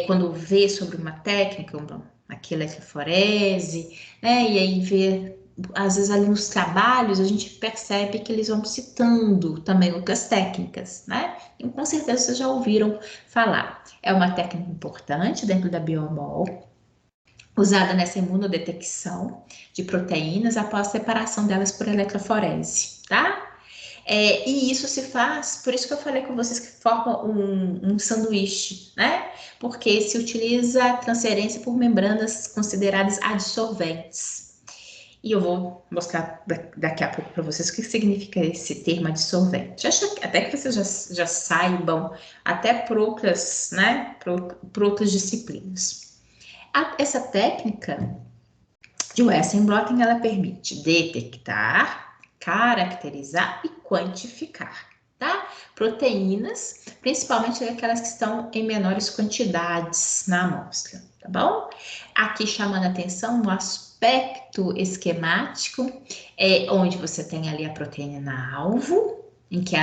quando vê sobre uma técnica, aqui eletroforese, né? E aí vê, às vezes ali nos trabalhos, a gente percebe que eles vão citando também outras técnicas, né? E com certeza vocês já ouviram falar. É uma técnica importante dentro da biomol, usada nessa imunodetecção de proteínas após separação delas por eletroforese, tá? E isso se faz, por isso que eu falei com vocês que forma um sanduíche, né? Porque se utiliza transferência por membranas consideradas adsorventes. E eu vou mostrar daqui a pouco para vocês o que significa esse termo adsorvente. Até que vocês já saibam, até para outras, né, para outras disciplinas. Essa técnica de Western blotting, ela permite detectar, caracterizar e quantificar, tá? Proteínas, principalmente aquelas que estão em menores quantidades na amostra, tá bom? Aqui chamando a atenção no aspecto esquemático, onde você tem ali a proteína alvo, em que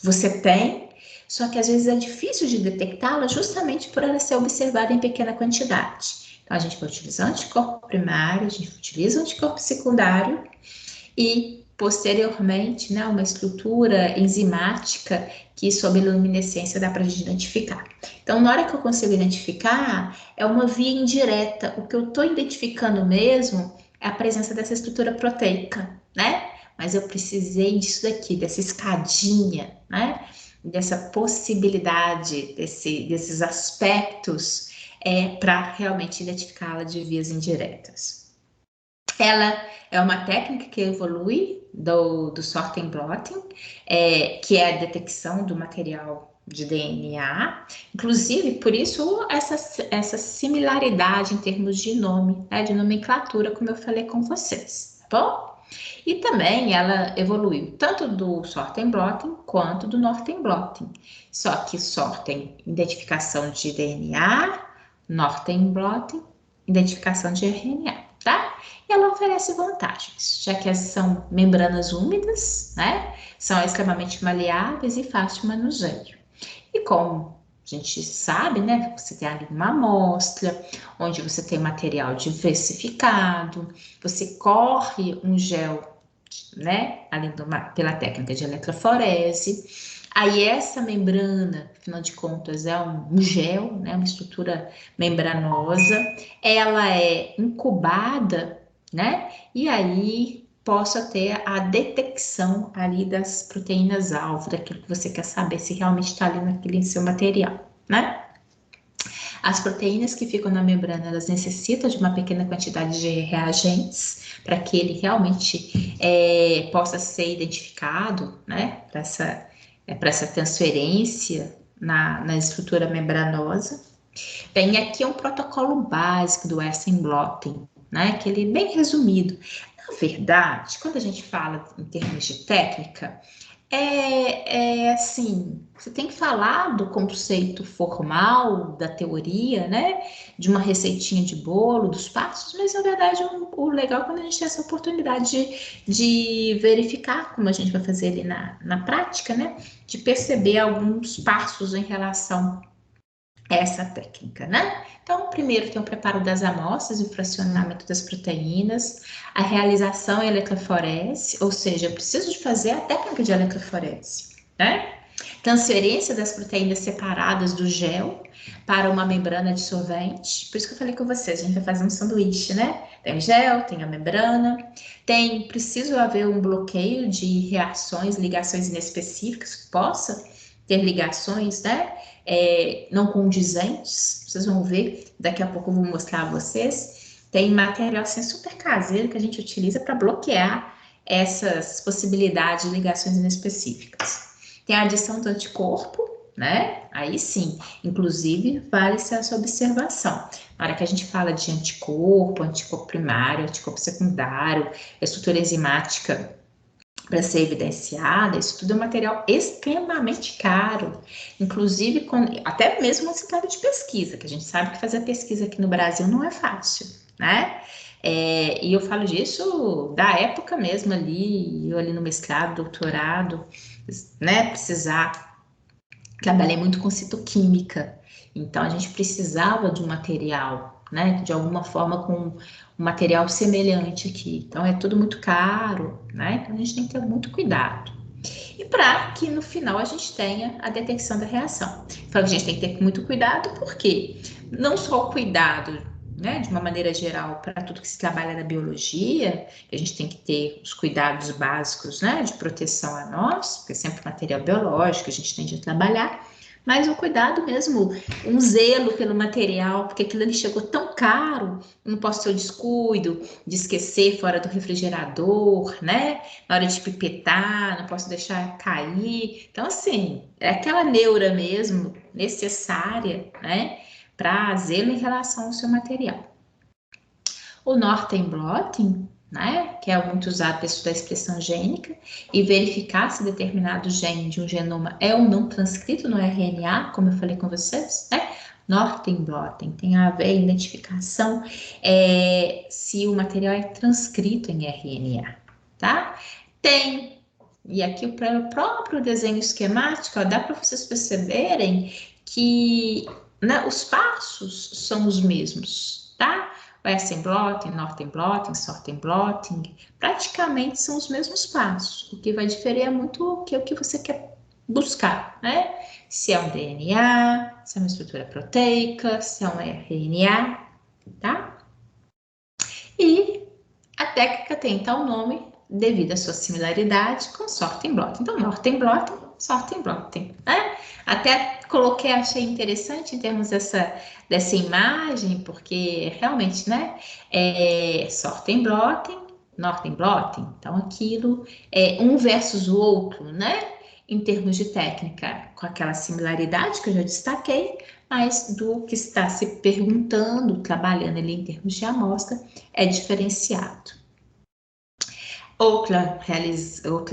você tem, só que às vezes é difícil de detectá-la justamente por ela ser observada em pequena quantidade. Então, a gente vai utilizar anticorpo primário, a gente utiliza anticorpo secundário e, posteriormente, né, uma estrutura enzimática que, sob luminescência, dá para a gente identificar. Então, na hora que eu consigo identificar, é uma via indireta. O que eu estou identificando mesmo é a presença dessa estrutura proteica, né? Mas eu precisei disso daqui, dessa escadinha, né? Dessa possibilidade, desses aspectos, para realmente identificá-la de vias indiretas. Ela é uma técnica que evolui do sorting blotting, que é a detecção do material de DNA, inclusive por isso essa similaridade em termos de nome, né, de nomenclatura, como eu falei com vocês, tá bom? E também ela evoluiu tanto do sorting blotting quanto do Northern blotting. Só que sorting, identificação de DNA, Northern blotting, identificação de RNA, tá? E ela oferece vantagens, já que essas são membranas úmidas, né? São extremamente maleáveis e fáceis de manuseio. E como a gente sabe, né? Você tem ali uma amostra, onde você tem material diversificado, você corre um gel, né? Pela técnica de eletroforese. Aí essa membrana, afinal de contas, é um gel, né? Uma estrutura membranosa. Ela é incubada, né? E aí possa ter a detecção ali das proteínas-alvo, daquilo que você quer saber se realmente está ali naquele seu material, né? As proteínas que ficam na membrana, elas necessitam de uma pequena quantidade de reagentes para que ele realmente possa ser identificado, né, para essa transferência na estrutura membranosa. Bem, aqui é um protocolo básico do Western blotting, né, que ele é bem resumido. Na verdade, quando a gente fala em termos de técnica, assim, você tem que falar do conceito formal, da teoria, né? De uma receitinha de bolo, dos passos, mas na verdade o legal é quando a gente tem essa oportunidade de verificar como a gente vai fazer ali na prática, né? De perceber alguns passos em relação essa técnica, né? Então, primeiro tem o preparo das amostras, o fracionamento das proteínas, a realização em eletroforese, ou seja, eu preciso de fazer a técnica de eletroforese, né? Transferência das proteínas separadas do gel para uma membrana dissolvente. Por isso que eu falei com vocês, a gente vai fazer um sanduíche, né? Tem o gel, tem a membrana, preciso haver um bloqueio de reações, ligações inespecíficas que possa ter ligações, né? Não condizentes, vocês vão ver, daqui a pouco eu vou mostrar a vocês. Tem material assim, super caseiro que a gente utiliza para bloquear essas possibilidades de ligações inespecíficas. Tem a adição do anticorpo, né? Aí sim, inclusive, vale-se essa observação. Na hora que a gente fala de anticorpo, anticorpo primário, anticorpo secundário, estrutura enzimática para ser evidenciada, isso tudo é um material extremamente caro, inclusive até mesmo esse caso de pesquisa, que a gente sabe que fazer pesquisa aqui no Brasil não é fácil, né? E eu falo disso da época mesmo ali, eu ali no mestrado, doutorado, né? Trabalhei muito com citoquímica, então a gente precisava de um material, né? De alguma forma com um material semelhante aqui. Então é tudo muito caro, né? Então a gente tem que ter muito cuidado. E para que no final a gente tenha a detecção da reação. Então a gente tem que ter muito cuidado, porque não só o cuidado, né, de uma maneira geral, para tudo que se trabalha na biologia, a gente tem que ter os cuidados básicos, né, de proteção a nós, porque é sempre material biológico, a gente tende a trabalhar, mas o cuidado mesmo, um zelo pelo material, porque aquilo ali chegou tão caro, não posso ter o descuido de esquecer fora do refrigerador, né? Na hora de pipetar, não posso deixar cair. Então, assim, é aquela neura mesmo, necessária, né? Para zelo em relação ao seu material. O Northern blotting, né, que é muito usado para estudar a expressão gênica e verificar se determinado gene de um genoma é ou não transcrito no RNA, como eu falei com vocês, né? Northern blotting tem a ver a identificação se o material é transcrito em RNA, tá? E aqui o próprio desenho esquemático, ó, dá para vocês perceberem que, né, os passos são os mesmos, tá? Western blotting, Northern blotting, Southern blotting, praticamente são os mesmos passos. O que vai diferir é muito o que você quer buscar, né? Se é um DNA, se é uma estrutura proteica, se é um RNA, tá? E a técnica tem tal nome devido à sua similaridade com Sorting blotting. Então, Northern blotting, Sorting blotting, né? Até coloquei, achei interessante em termos dessa imagem, porque realmente, né? Sorting blotting, Northern blotting. Então, aquilo é um versus o outro, né? Em termos de técnica, com aquela similaridade que eu já destaquei, mas do que está se perguntando, trabalhando ali em termos de amostra, é diferenciado. Outra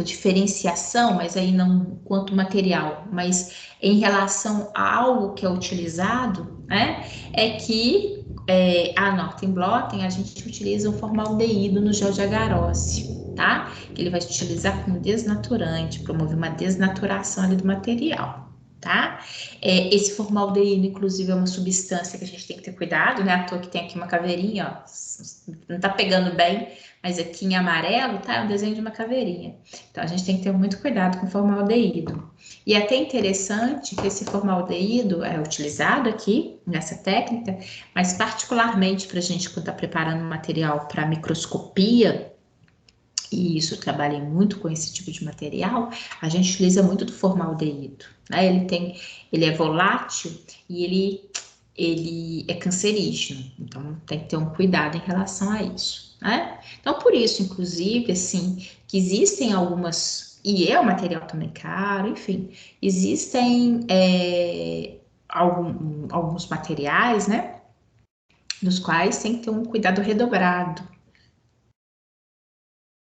diferenciação, mas aí não quanto material, mas em relação a algo que é utilizado, né, é que a Northern blotting a gente utiliza o formaldeído no gel de agarose, tá? Que ele vai se utilizar como desnaturante, promover uma desnaturação ali do material, tá? Esse formaldeído, inclusive, é uma substância que a gente tem que ter cuidado, né? À toa que tem aqui uma caveirinha, ó, não tá pegando bem, mas aqui em amarelo tá o desenho de uma caveirinha. Então a gente tem que ter muito cuidado com o formaldeído. E é até interessante que esse formaldeído é utilizado aqui nessa técnica, mas particularmente para a gente quando está preparando um material para microscopia, e isso eu trabalhei muito com esse tipo de material, a gente utiliza muito do formaldeído, né? Ele é volátil e ele ele é cancerígeno, então tem que ter um cuidado em relação a isso, né? Então, por isso, inclusive, assim, que existem algumas, e é um material também caro, enfim, existem alguns materiais, né, dos quais tem que ter um cuidado redobrado.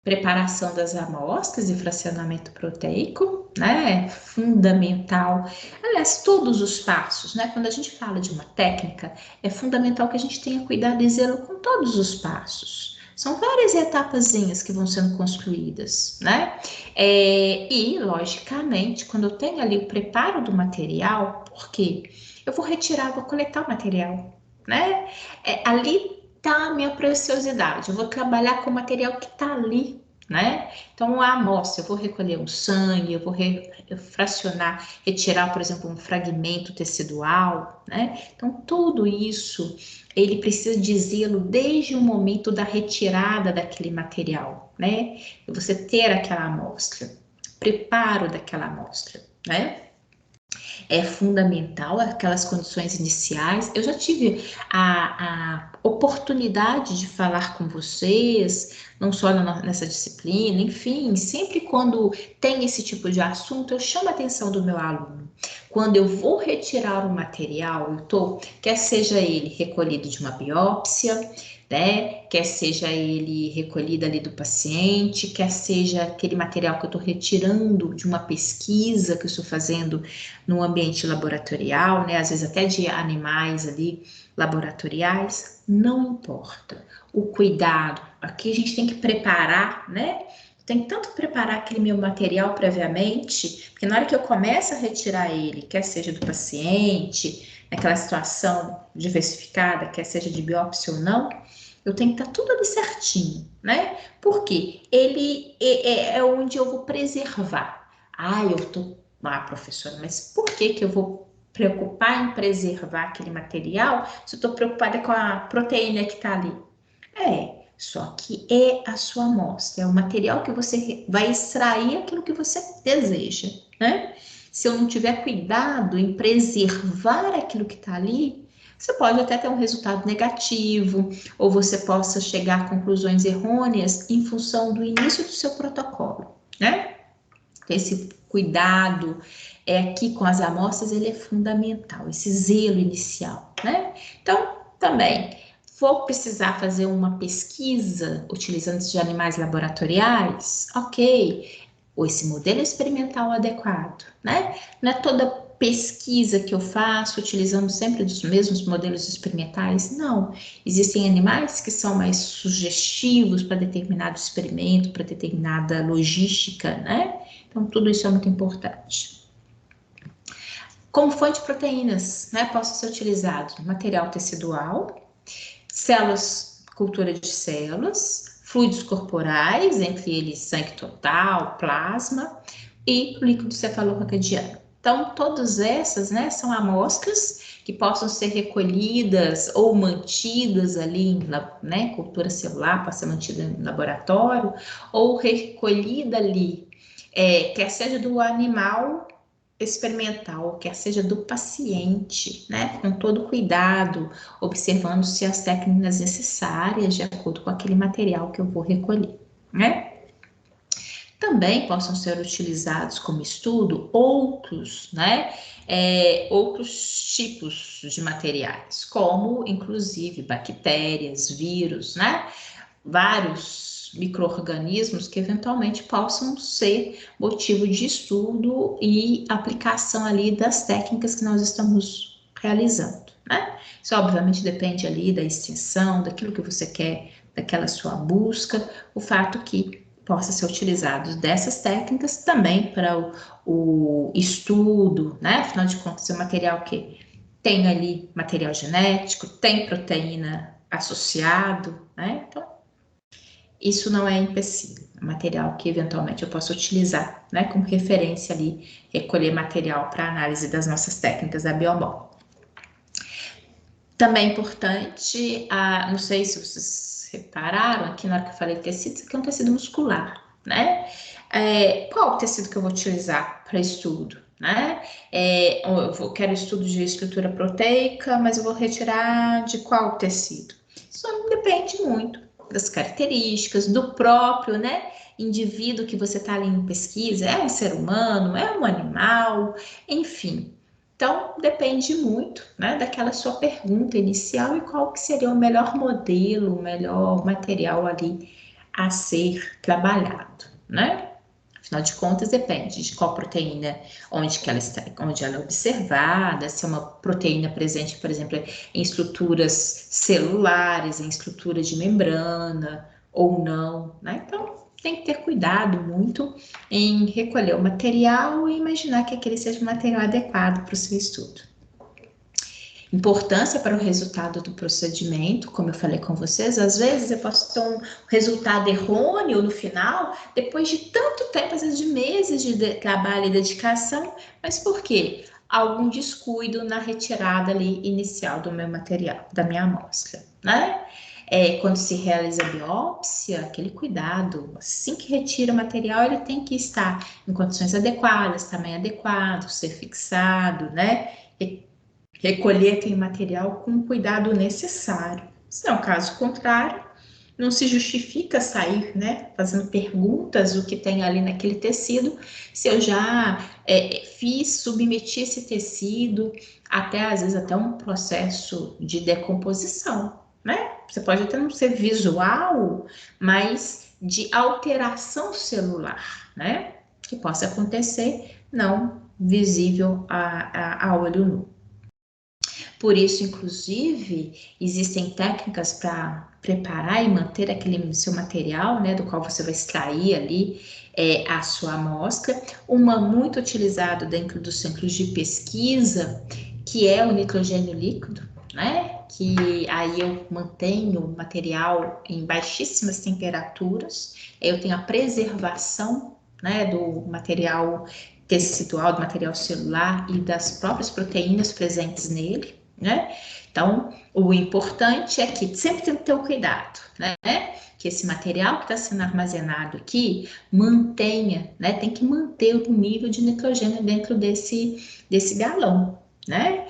Preparação das amostras e fracionamento proteico, né? É fundamental. Aliás, todos os passos, né? Quando a gente fala de uma técnica, é fundamental que a gente tenha cuidado e zelo com todos os passos. São várias etapazinhas que vão sendo construídas, né? E, logicamente, quando eu tenho ali o preparo do material, por quê? Eu vou retirar, vou coletar o material, né? Ali tá a minha preciosidade. Eu vou trabalhar com o material que tá ali, né? Então, a amostra, eu vou recolher um sangue, eu vou fracionar, retirar, por exemplo, um fragmento tecidual, né? Então, tudo isso, ele precisa de zelo desde o momento da retirada daquele material, né? E você ter aquela amostra, preparo daquela amostra, né? É fundamental, aquelas condições iniciais. Eu já tive a oportunidade de falar com vocês, não só nessa disciplina, enfim, sempre quando tem esse tipo de assunto, eu chamo a atenção do meu aluno. Quando eu vou retirar o material, quer seja ele recolhido de uma biópsia, né? Quer seja ele recolhido ali do paciente, quer seja aquele material que eu estou retirando de uma pesquisa que eu estou fazendo no ambiente laboratorial, né? Às vezes até de animais ali laboratoriais, não importa. O cuidado, aqui a gente tem que preparar, né? Tem que tanto preparar aquele meu material previamente, porque na hora que eu começo a retirar ele, quer seja do paciente, naquela situação diversificada, quer seja de biópsia ou não, eu tenho que estar tudo ali certinho, né? Porque ele é onde eu vou preservar. Eu tô professora, mas por que eu vou preocupar em preservar aquele material se eu estou preocupada com a proteína que está ali? Só que é a sua amostra, é o material que você vai extrair aquilo que você deseja, né? Se eu não tiver cuidado em preservar aquilo que está ali, você pode até ter um resultado negativo, ou você possa chegar a conclusões errôneas em função do início do seu protocolo, né? Esse cuidado aqui com as amostras, ele é fundamental, esse zelo inicial, né? Então, também, vou precisar fazer uma pesquisa utilizando de animais laboratoriais? Ok, ou esse modelo experimental adequado, né? Não é toda pesquisa que eu faço utilizando sempre os mesmos modelos experimentais, não. Existem animais que são mais sugestivos para determinado experimento, para determinada logística, né? Então, tudo isso é muito importante. Como fonte de proteínas, né? Possa ser utilizado material tecidual, células, cultura de células, fluidos corporais, entre eles sangue total, plasma e líquido cefalorraquidiano. Então, todas essas, né, são amostras que possam ser recolhidas ou mantidas ali, né, cultura celular, pode ser mantida em laboratório, ou recolhida ali, quer seja do animal experimental, quer seja do paciente, né, com todo cuidado, observando se as técnicas necessárias de acordo com aquele material que eu vou recolher, né? Também possam ser utilizados como estudo outros, né, outros tipos de materiais, como inclusive bactérias, vírus, né, vários micro-organismos que eventualmente possam ser motivo de estudo e aplicação ali das técnicas que nós estamos realizando, né? Isso obviamente depende ali da extensão, daquilo que você quer, daquela sua busca, o fato que possa ser utilizado dessas técnicas também para o estudo, né? Afinal de contas, é um material que tem ali material genético, tem proteína associado, né? Então, isso não é empecilho, é material que eventualmente eu posso utilizar, né, como referência ali, recolher material para análise das nossas técnicas da Biomol. Também é importante, não sei se vocês repararam aqui na hora que eu falei tecido, isso aqui é um tecido muscular, né? Qual o tecido que eu vou utilizar para estudo? né? Quero estudo de estrutura proteica, mas eu vou retirar de qual tecido? Isso depende muito das características do próprio, né, indivíduo que você está ali em pesquisa. É um ser humano, é um animal, enfim. Então, depende muito, né, daquela sua pergunta inicial e qual que seria o melhor modelo, o melhor material ali a ser trabalhado, né? Afinal de contas, depende de qual proteína, onde que ela está, onde ela é observada, se é uma proteína presente, por exemplo, em estruturas celulares, em estruturas de membrana ou não, né? Então, tem que ter cuidado muito em recolher o material e imaginar que aquele seja o material adequado para o seu estudo. Importância para o resultado do procedimento, como eu falei com vocês, às vezes eu posso ter um resultado errôneo no final, depois de tanto tempo, às vezes de meses de trabalho e dedicação, mas por quê? Algum descuido na retirada ali inicial do meu material, da minha amostra, né? Quando se realiza a biópsia, aquele cuidado, assim que retira o material, ele tem que estar em condições adequadas, tamanho adequado, ser fixado, né? Recolher aquele material com o cuidado necessário. Se não, caso contrário, não se justifica sair, né, fazendo perguntas o que tem ali naquele tecido, se eu já submeti esse tecido até, às vezes, até um processo de decomposição, né? Você pode até não ser visual, mas de alteração celular, né? Que possa acontecer, não visível a olho nu. Por isso, inclusive, existem técnicas para preparar e manter aquele seu material, né, do qual você vai extrair ali a sua amostra. Uma muito utilizada dentro dos centros de pesquisa, que é o nitrogênio líquido, né? Que aí eu mantenho o material em baixíssimas temperaturas, eu tenho a preservação, né, do material tecidual, do material celular e das próprias proteínas presentes nele, né? Então, o importante é que sempre tem que ter o cuidado, né? Que esse material que está sendo armazenado aqui mantenha, né? Tem que manter o nível de nitrogênio dentro desse galão, né?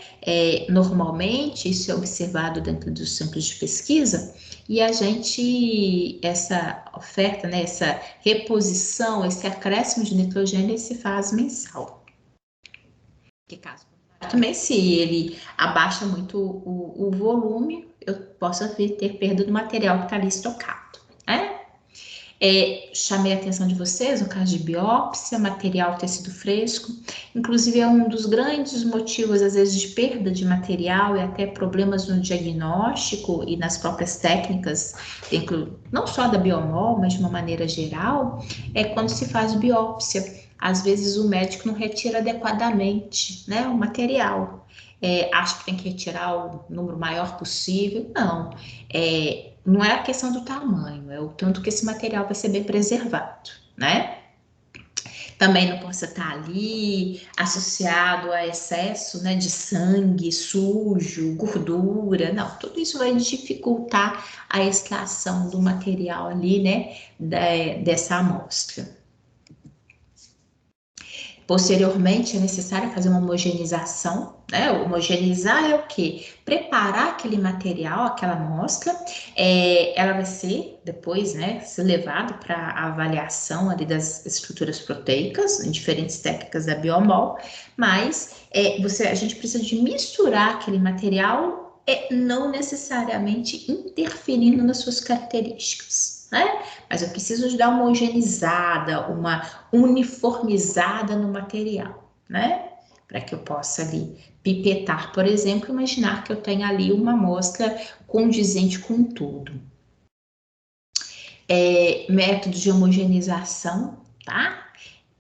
Normalmente, isso é observado dentro dos centros de pesquisa e a gente, essa oferta, né? Essa reposição, esse acréscimo de nitrogênio se faz mensal. Que caso também, se ele abaixa muito o volume, eu posso ter perda do material que está ali estocado, né? Chamei a atenção de vocês no caso de biópsia, material tecido fresco, inclusive é um dos grandes motivos, às vezes, de perda de material e até problemas no diagnóstico e nas próprias técnicas, não só da biomol, mas de uma maneira geral, é quando se faz biópsia. Às vezes o médico não retira adequadamente, né, o material. Acho que tem que retirar o número maior possível. Não. Não é a questão do tamanho, é o tanto que esse material vai ser bem preservado, né? Também não possa estar ali associado a excesso, né, de sangue sujo, gordura, não, tudo isso vai dificultar a extração do material ali, né, dessa amostra. Posteriormente, é necessário fazer uma homogeneização, né? Homogeneizar é o quê? Preparar aquele material, aquela amostra, ela vai ser depois, né, ser levada para a avaliação ali das estruturas proteicas, em diferentes técnicas da biomol, mas a gente precisa de misturar aquele material, não necessariamente interferindo nas suas características. Né? Mas eu preciso de dar uma homogeneizada, uma uniformizada no material, né? Para que eu possa ali pipetar, por exemplo, imaginar que eu tenho ali uma amostra condizente com tudo. Métodos de homogeneização, tá?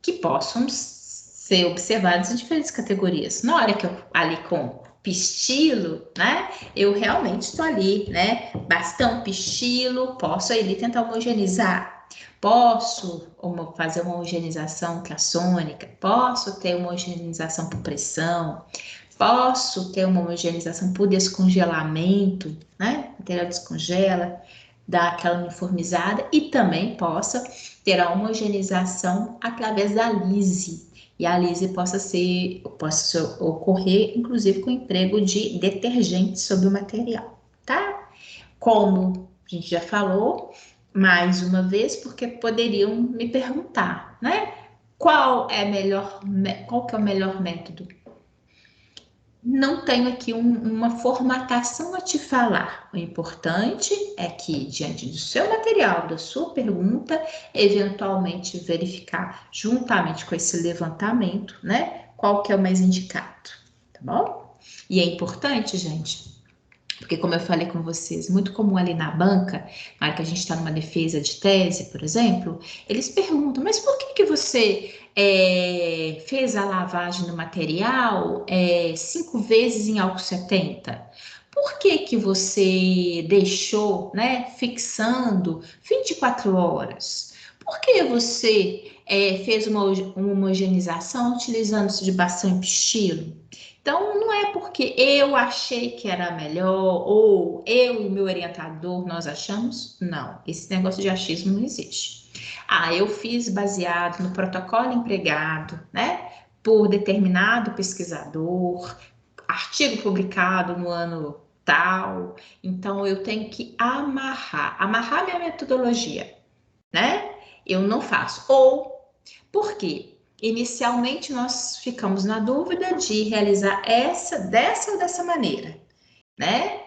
Que possam ser observados em diferentes categorias. Na hora que eu ali com pistilo, né? Eu realmente estou ali, né? Bastão, pistilo, posso ali tentar homogeneizar. Posso fazer uma homogeneização ultrassônica, posso ter uma homogeneização por pressão, posso ter uma homogeneização por descongelamento, né? O material descongela, dá aquela uniformizada e também possa ter a homogeneização através da lise, e a lise possa ocorrer, inclusive, com emprego de detergente sobre o material, tá? Como a gente já falou, mais uma vez, porque poderiam me perguntar, né? Qual que é o melhor método? Não tenho aqui uma formatação a te falar. O importante é que, diante do seu material, da sua pergunta, eventualmente verificar, juntamente com esse levantamento, né, qual que é o mais indicado, tá bom? E é importante, gente, porque, como eu falei com vocês, muito comum ali na banca, na hora que a gente está numa defesa de tese, por exemplo, eles perguntam, mas por que que você fez a lavagem do material 5 vezes em álcool 70? Por que que você deixou, né, fixando 24 horas? Por que você fez uma homogeneização utilizando-se de bastão e pistilo? Então, não é porque eu achei que era melhor, ou eu e meu orientador nós achamos. Não, esse negócio de achismo não existe. Ah, eu fiz baseado no protocolo empregado, né, por determinado pesquisador, artigo publicado no ano tal. Então, eu tenho que amarrar minha metodologia, né? Eu não faço. Ou, por quê? Inicialmente, nós ficamos na dúvida de realizar dessa ou dessa maneira, né?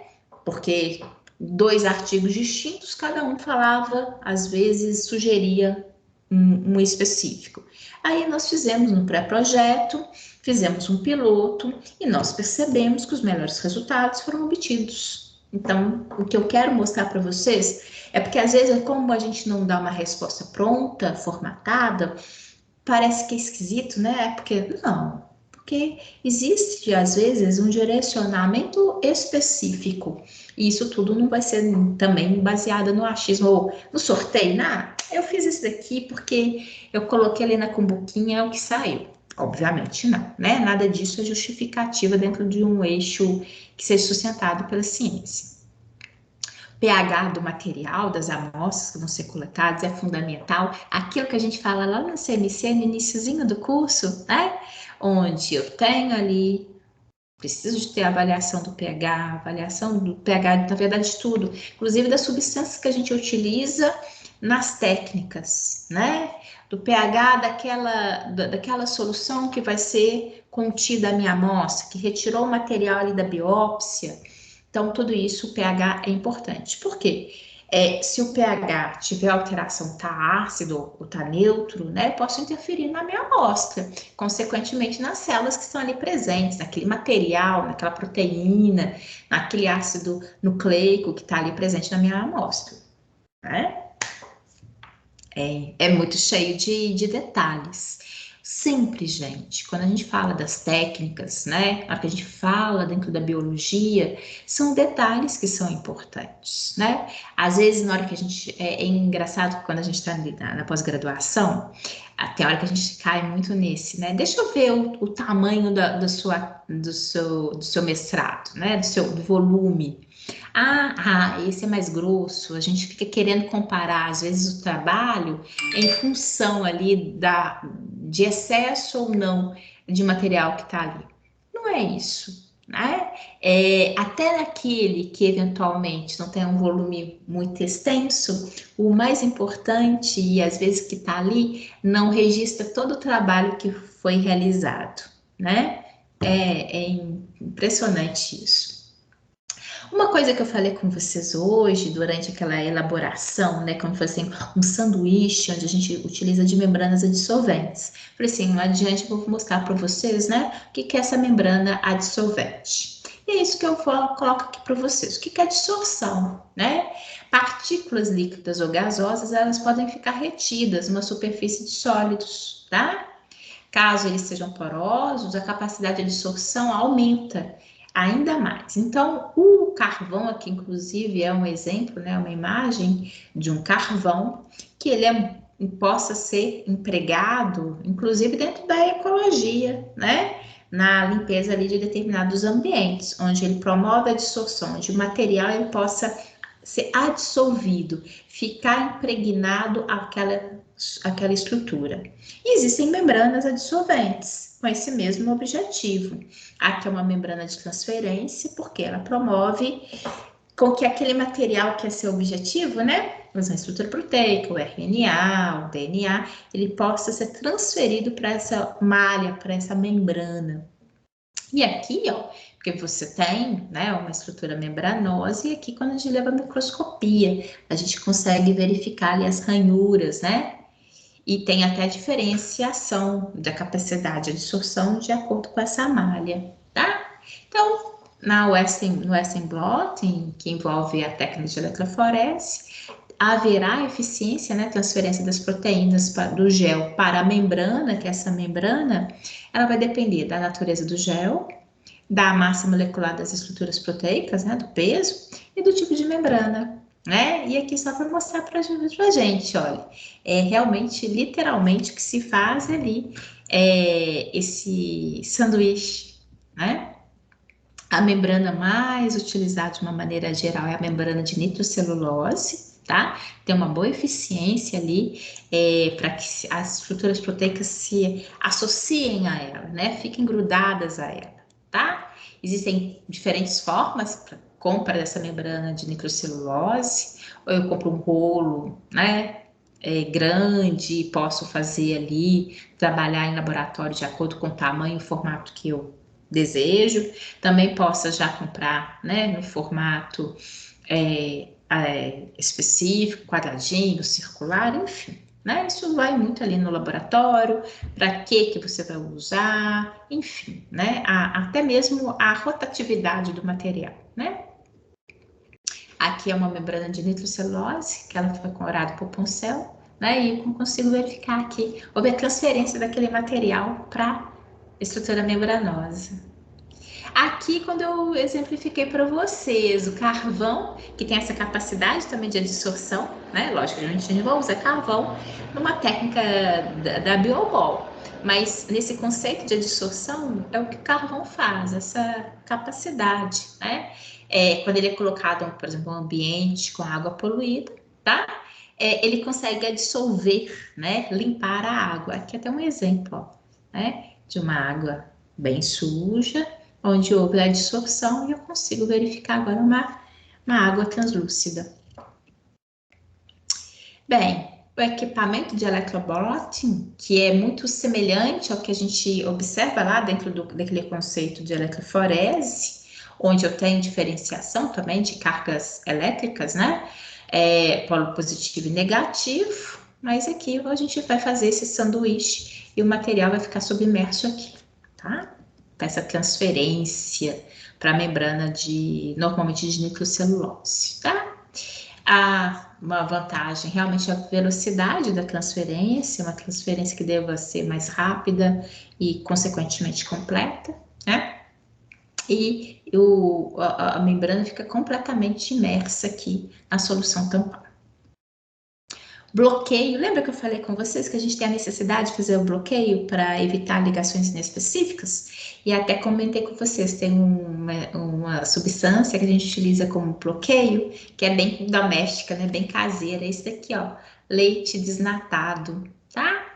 Porque 2 artigos distintos, cada um falava, às vezes, sugeria um específico. Aí nós fizemos um pré-projeto, fizemos um piloto e nós percebemos que os melhores resultados foram obtidos. Então, o que eu quero mostrar para vocês é porque, às vezes, como a gente não dá uma resposta pronta, formatada, parece que é esquisito, né? Porque existe, às vezes, um direcionamento específico. E isso tudo não vai ser também baseado no achismo ou no sorteio, né? Eu fiz isso daqui porque eu coloquei ali na cumbuquinha, é o que saiu. Obviamente não, né? Nada disso é justificativa dentro de um eixo que seja sustentado pela ciência. pH do material, das amostras que vão ser coletadas é fundamental. Aquilo que a gente fala lá no CMC, no iniciozinho do curso, né? Onde eu tenho ali, preciso de ter avaliação do pH, avaliação do pH, na verdade, de tudo, inclusive das substâncias que a gente utiliza nas técnicas, né? Do pH daquela solução que vai ser contida a minha amostra, que retirou o material ali da biópsia. Então, tudo isso, o pH é importante. Por quê? Se o pH tiver alteração, tá ácido ou tá neutro, né, eu posso interferir na minha amostra, consequentemente nas células que estão ali presentes, naquele material, naquela proteína, naquele ácido nucleico que está ali presente na minha amostra, né? É muito cheio de detalhes. Sempre, gente, quando a gente fala das técnicas, né? Na hora que a gente fala dentro da biologia, são detalhes que são importantes, né? Às vezes, na hora que a gente. É engraçado que quando a gente está na pós-graduação, até a hora que a gente cai muito nesse, né? Deixa eu ver o tamanho do seu mestrado, né? Do volume. Esse é mais grosso. A gente fica querendo comparar, às vezes, o trabalho em função ali de excesso ou não de material que está ali. Não é isso, né? Até naquele que eventualmente não tem um volume muito extenso, o mais importante, e às vezes que está ali, não registra todo o trabalho que foi realizado, né? É impressionante isso. Uma coisa que eu falei com vocês hoje, durante aquela elaboração, né, como foi assim, um sanduíche, onde a gente utiliza de membranas adsorventes. Falei assim, lá adiante eu vou mostrar para vocês, né, o que é essa membrana adsorvente. E é isso que eu coloco aqui para vocês. O que é adsorção, né? Partículas líquidas ou gasosas, elas podem ficar retidas numa superfície de sólidos, tá? Caso eles sejam porosos, a capacidade de absorção aumenta ainda mais. Então, o carvão aqui, inclusive, é um exemplo, né, uma imagem de um carvão que ele possa ser empregado, inclusive dentro da ecologia, né, na limpeza ali de determinados ambientes, onde ele promove a dissorção de material, ele possa ser adsolvido, ficar impregnado aquela estrutura. E existem membranas adsorventes com esse mesmo objetivo. Aqui é uma membrana de transferência, porque ela promove com que aquele material que é seu objetivo, né? A estrutura proteica, o RNA, o DNA, ele possa ser transferido para essa malha, para essa membrana. E aqui, ó, porque você tem, né, uma estrutura membranosa, e aqui quando a gente leva a microscopia, a gente consegue verificar ali as ranhuras, né? E tem até diferenciação da capacidade de absorção de acordo com essa malha, tá? Então, no Western blotting, que envolve a técnica de eletroforese, haverá eficiência, né, transferência das proteínas do gel para a membrana, que essa membrana, ela vai depender da natureza do gel, da massa molecular das estruturas proteicas, né, do peso, e do tipo de membrana, né? E aqui só para mostrar para a gente, olha, é realmente, literalmente, o que se faz ali, esse sanduíche, né? A membrana mais utilizada de uma maneira geral é a membrana de nitrocelulose, tá? Tem uma boa eficiência ali para que as estruturas proteicas se associem a ela, né? Fiquem grudadas a ela, tá? Existem diferentes formas para compra dessa membrana de nitrocelulose, ou eu compro um rolo, né? Grande, posso fazer ali, trabalhar em laboratório de acordo com o tamanho e o formato que eu desejo. Também possa já comprar, né, no formato específico, quadradinho, circular, enfim, né? Isso vai muito ali no laboratório, para que você vai usar, enfim, né? Até mesmo a rotatividade do material, né? Aqui é uma membrana de nitrocelulose, que ela foi corada por pincel, né? E eu consigo verificar aqui, houve a transferência daquele material para estrutura membranosa. Aqui, quando eu exemplifiquei para vocês o carvão, que tem essa capacidade também de adsorção, né? Lógico que a gente não vai usar carvão numa técnica da biomol, mas nesse conceito de adsorção é o que o carvão faz, essa capacidade, né? Quando ele é colocado, por exemplo, em um ambiente com água poluída, tá? Ele consegue dissolver, né? Limpar a água. Aqui é até um exemplo, ó, né? De uma água bem suja, onde houve a dissorção, e eu consigo verificar agora uma água translúcida. Bem, o equipamento de eletroblotting, que é muito semelhante ao que a gente observa lá dentro daquele conceito de eletroforese, onde eu tenho diferenciação também de cargas elétricas, né? Polo positivo e negativo, mas aqui a gente vai fazer esse sanduíche e o material vai ficar submerso aqui, tá? Essa transferência para a membrana normalmente de nitrocelulose, tá? Uma vantagem realmente é a velocidade da transferência, uma transferência que deva ser mais rápida e, consequentemente, completa, né? E a membrana fica completamente imersa aqui na solução tampão. Bloqueio, lembra que eu falei com vocês que a gente tem a necessidade de fazer o bloqueio para evitar ligações inespecíficas? E até comentei com vocês, tem uma substância que a gente utiliza como bloqueio, que é bem doméstica, né? Bem caseira, esse daqui, ó, leite desnatado, tá?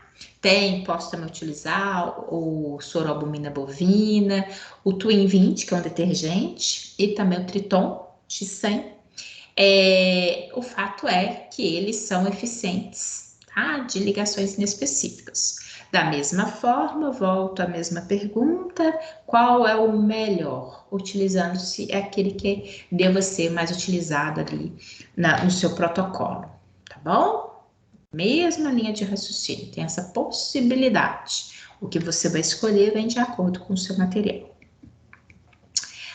Posso também utilizar o sorobumina bovina, o Twin 20, que é um detergente, e também o Triton X100. O fato é que eles são eficientes, tá? De ligações inespecíficas. Da mesma forma, volto à mesma pergunta: qual é o melhor? Utilizando-se aquele que deva ser mais utilizado ali no seu protocolo, tá bom? Mesma linha de raciocínio, tem essa possibilidade. O que você vai escolher vem de acordo com o seu material.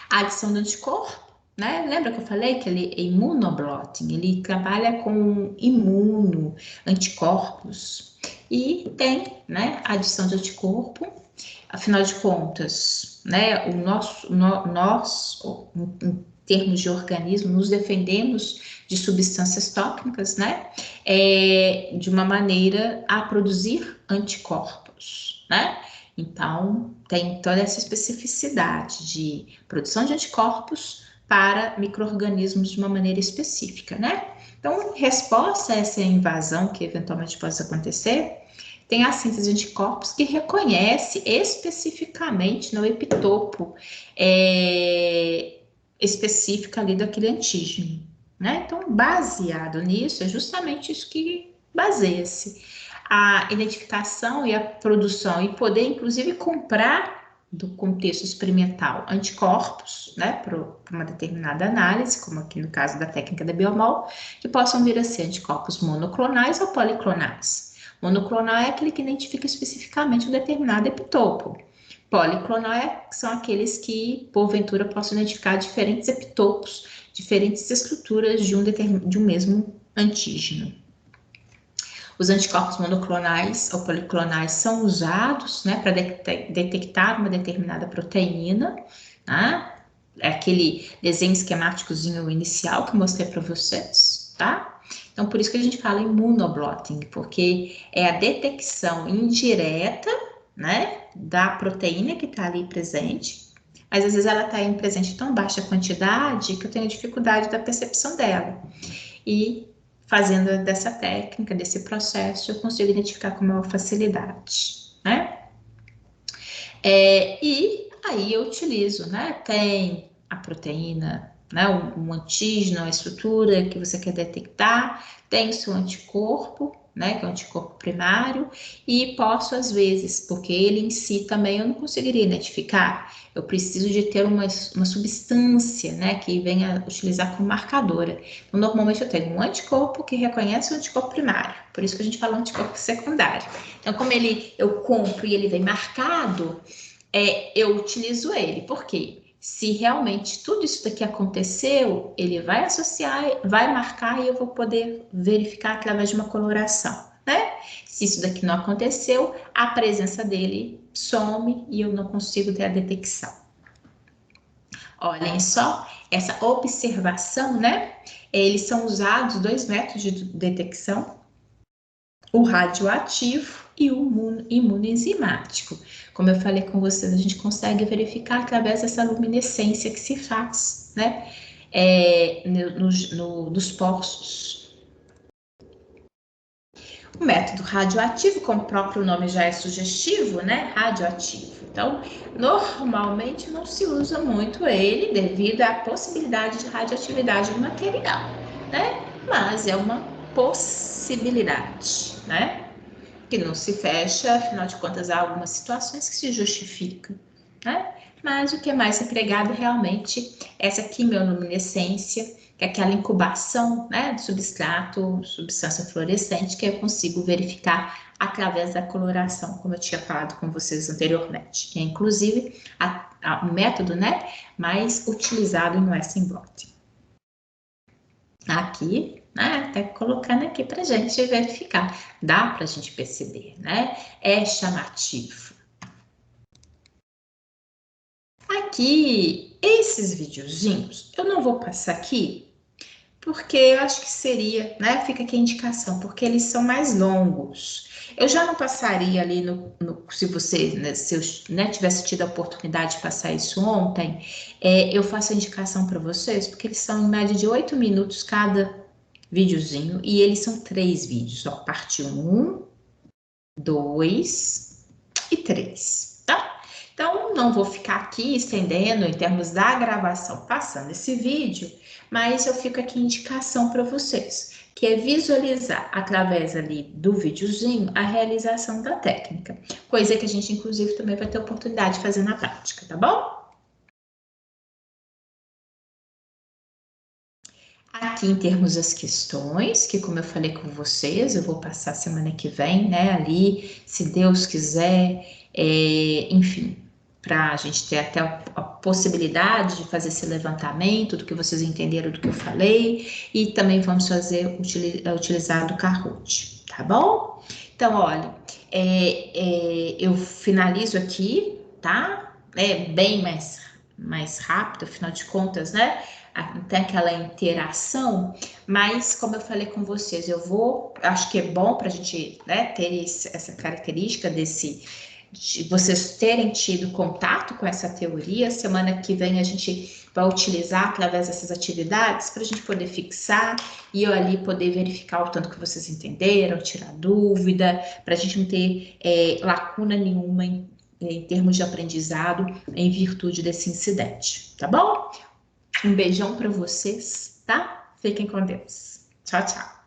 A adição do anticorpo, né? Lembra que eu falei que ele é imunoblotting, ele trabalha com anticorpos, e tem, né, a adição de anticorpo. Afinal de contas, né, nós, em termos de organismo, nos defendemos de substâncias tóxicas, né, de uma maneira a produzir anticorpos, né? Então, tem toda essa especificidade de produção de anticorpos para micro-organismos de uma maneira específica, né? Então, em resposta a essa invasão que eventualmente possa acontecer, tem a síntese de anticorpos que reconhece especificamente no epitopo específico ali daquele antígeno, né? Então, baseado nisso, é justamente isso que baseia-se a identificação e a produção e poder, inclusive, comprar do contexto experimental anticorpos, né, para uma determinada análise, como aqui no caso da técnica da Biomol, que possam vir a ser anticorpos monoclonais ou policlonais. Monoclonal é aquele que identifica especificamente um determinado epitopo. Policlonal são aqueles que, porventura, possam identificar diferentes epitopos, diferentes estruturas de um mesmo antígeno. Os anticorpos monoclonais ou policlonais são usados, né, para detectar uma determinada proteína, tá? É aquele desenho esquemáticozinho inicial que eu mostrei para vocês, tá? Então, por isso que a gente fala imunoblotting, porque é a detecção indireta, né, da proteína que está ali presente, mas às vezes ela está em presente em tão baixa quantidade que eu tenho dificuldade da percepção dela. E fazendo dessa técnica, desse processo, eu consigo identificar com maior facilidade, né? E aí eu utilizo, né? Tem a proteína, né? Um antígeno, a estrutura que você quer detectar, tem o seu anticorpo, né? Que é o anticorpo primário, e posso, às vezes, porque ele em si também eu não conseguiria identificar, eu preciso de ter uma substância, né? Que venha utilizar como marcadora. Então, normalmente eu tenho um anticorpo que reconhece o anticorpo primário, por isso que a gente fala anticorpo secundário. Então, como eu compro e ele vem marcado, eu utilizo ele. Por quê? Se realmente tudo isso daqui aconteceu, ele vai associar, vai marcar e eu vou poder verificar através de uma coloração, né? Se isso daqui não aconteceu, a presença dele some e eu não consigo ter a detecção. Olhem só, essa observação, né? Eles são usados 2 métodos de detecção, o radioativo e o imunoenzimático. Como eu falei com vocês, a gente consegue verificar através dessa luminescência que se faz, né? Nos poços. O método radioativo, como o próprio nome já é sugestivo, né? Radioativo. Então, normalmente não se usa muito ele devido à possibilidade de radioatividade do material, né? Mas é uma possibilidade, né? Que não se fecha, afinal de contas, há algumas situações que se justificam, né? Mas o que é mais empregado realmente é essa quimioluminescência, que é aquela incubação, né, do substrato, substância fluorescente, que eu consigo verificar através da coloração, como eu tinha falado com vocês anteriormente, que é inclusive o método, né, mais utilizado no Western Blotting. Aqui, né, até colocando aqui para a gente verificar, dá para a gente perceber, né? É chamativo. Aqui, esses videozinhos, eu não vou passar aqui, porque eu acho que seria, né? Fica aqui a indicação, porque eles são mais longos. Eu já não passaria ali se você, né, se eu, né, tivesse tido a oportunidade de passar isso ontem, eu faço a indicação para vocês, porque eles são em média de 8 minutos cada videozinho, e eles são 3 vídeos, ó, parte 1, 2 e 3, tá? Então, não vou ficar aqui estendendo em termos da gravação, passando esse vídeo, mas eu fico aqui indicação para vocês, que é visualizar através ali do videozinho a realização da técnica, coisa que a gente, inclusive, também vai ter oportunidade de fazer na prática, tá bom? Aqui em termos das questões, que como eu falei com vocês, eu vou passar semana que vem, né, ali, se Deus quiser, enfim, para a gente ter até a possibilidade de fazer esse levantamento do que vocês entenderam do que eu falei, e também vamos fazer utilizar do Kahoot, tá bom? Então, olha, eu finalizo aqui, tá? É bem mais rápido, afinal de contas, né? Tem aquela interação, mas como eu falei com vocês, acho que é bom para a gente, né, ter essa característica de vocês terem tido contato com essa teoria. Semana que vem a gente vai utilizar através dessas atividades para a gente poder fixar e eu ali poder verificar o tanto que vocês entenderam, tirar dúvida, para a gente não ter lacuna nenhuma em termos de aprendizado em virtude desse incidente, tá bom? Um beijão para vocês, tá? Fiquem com Deus. Tchau, tchau.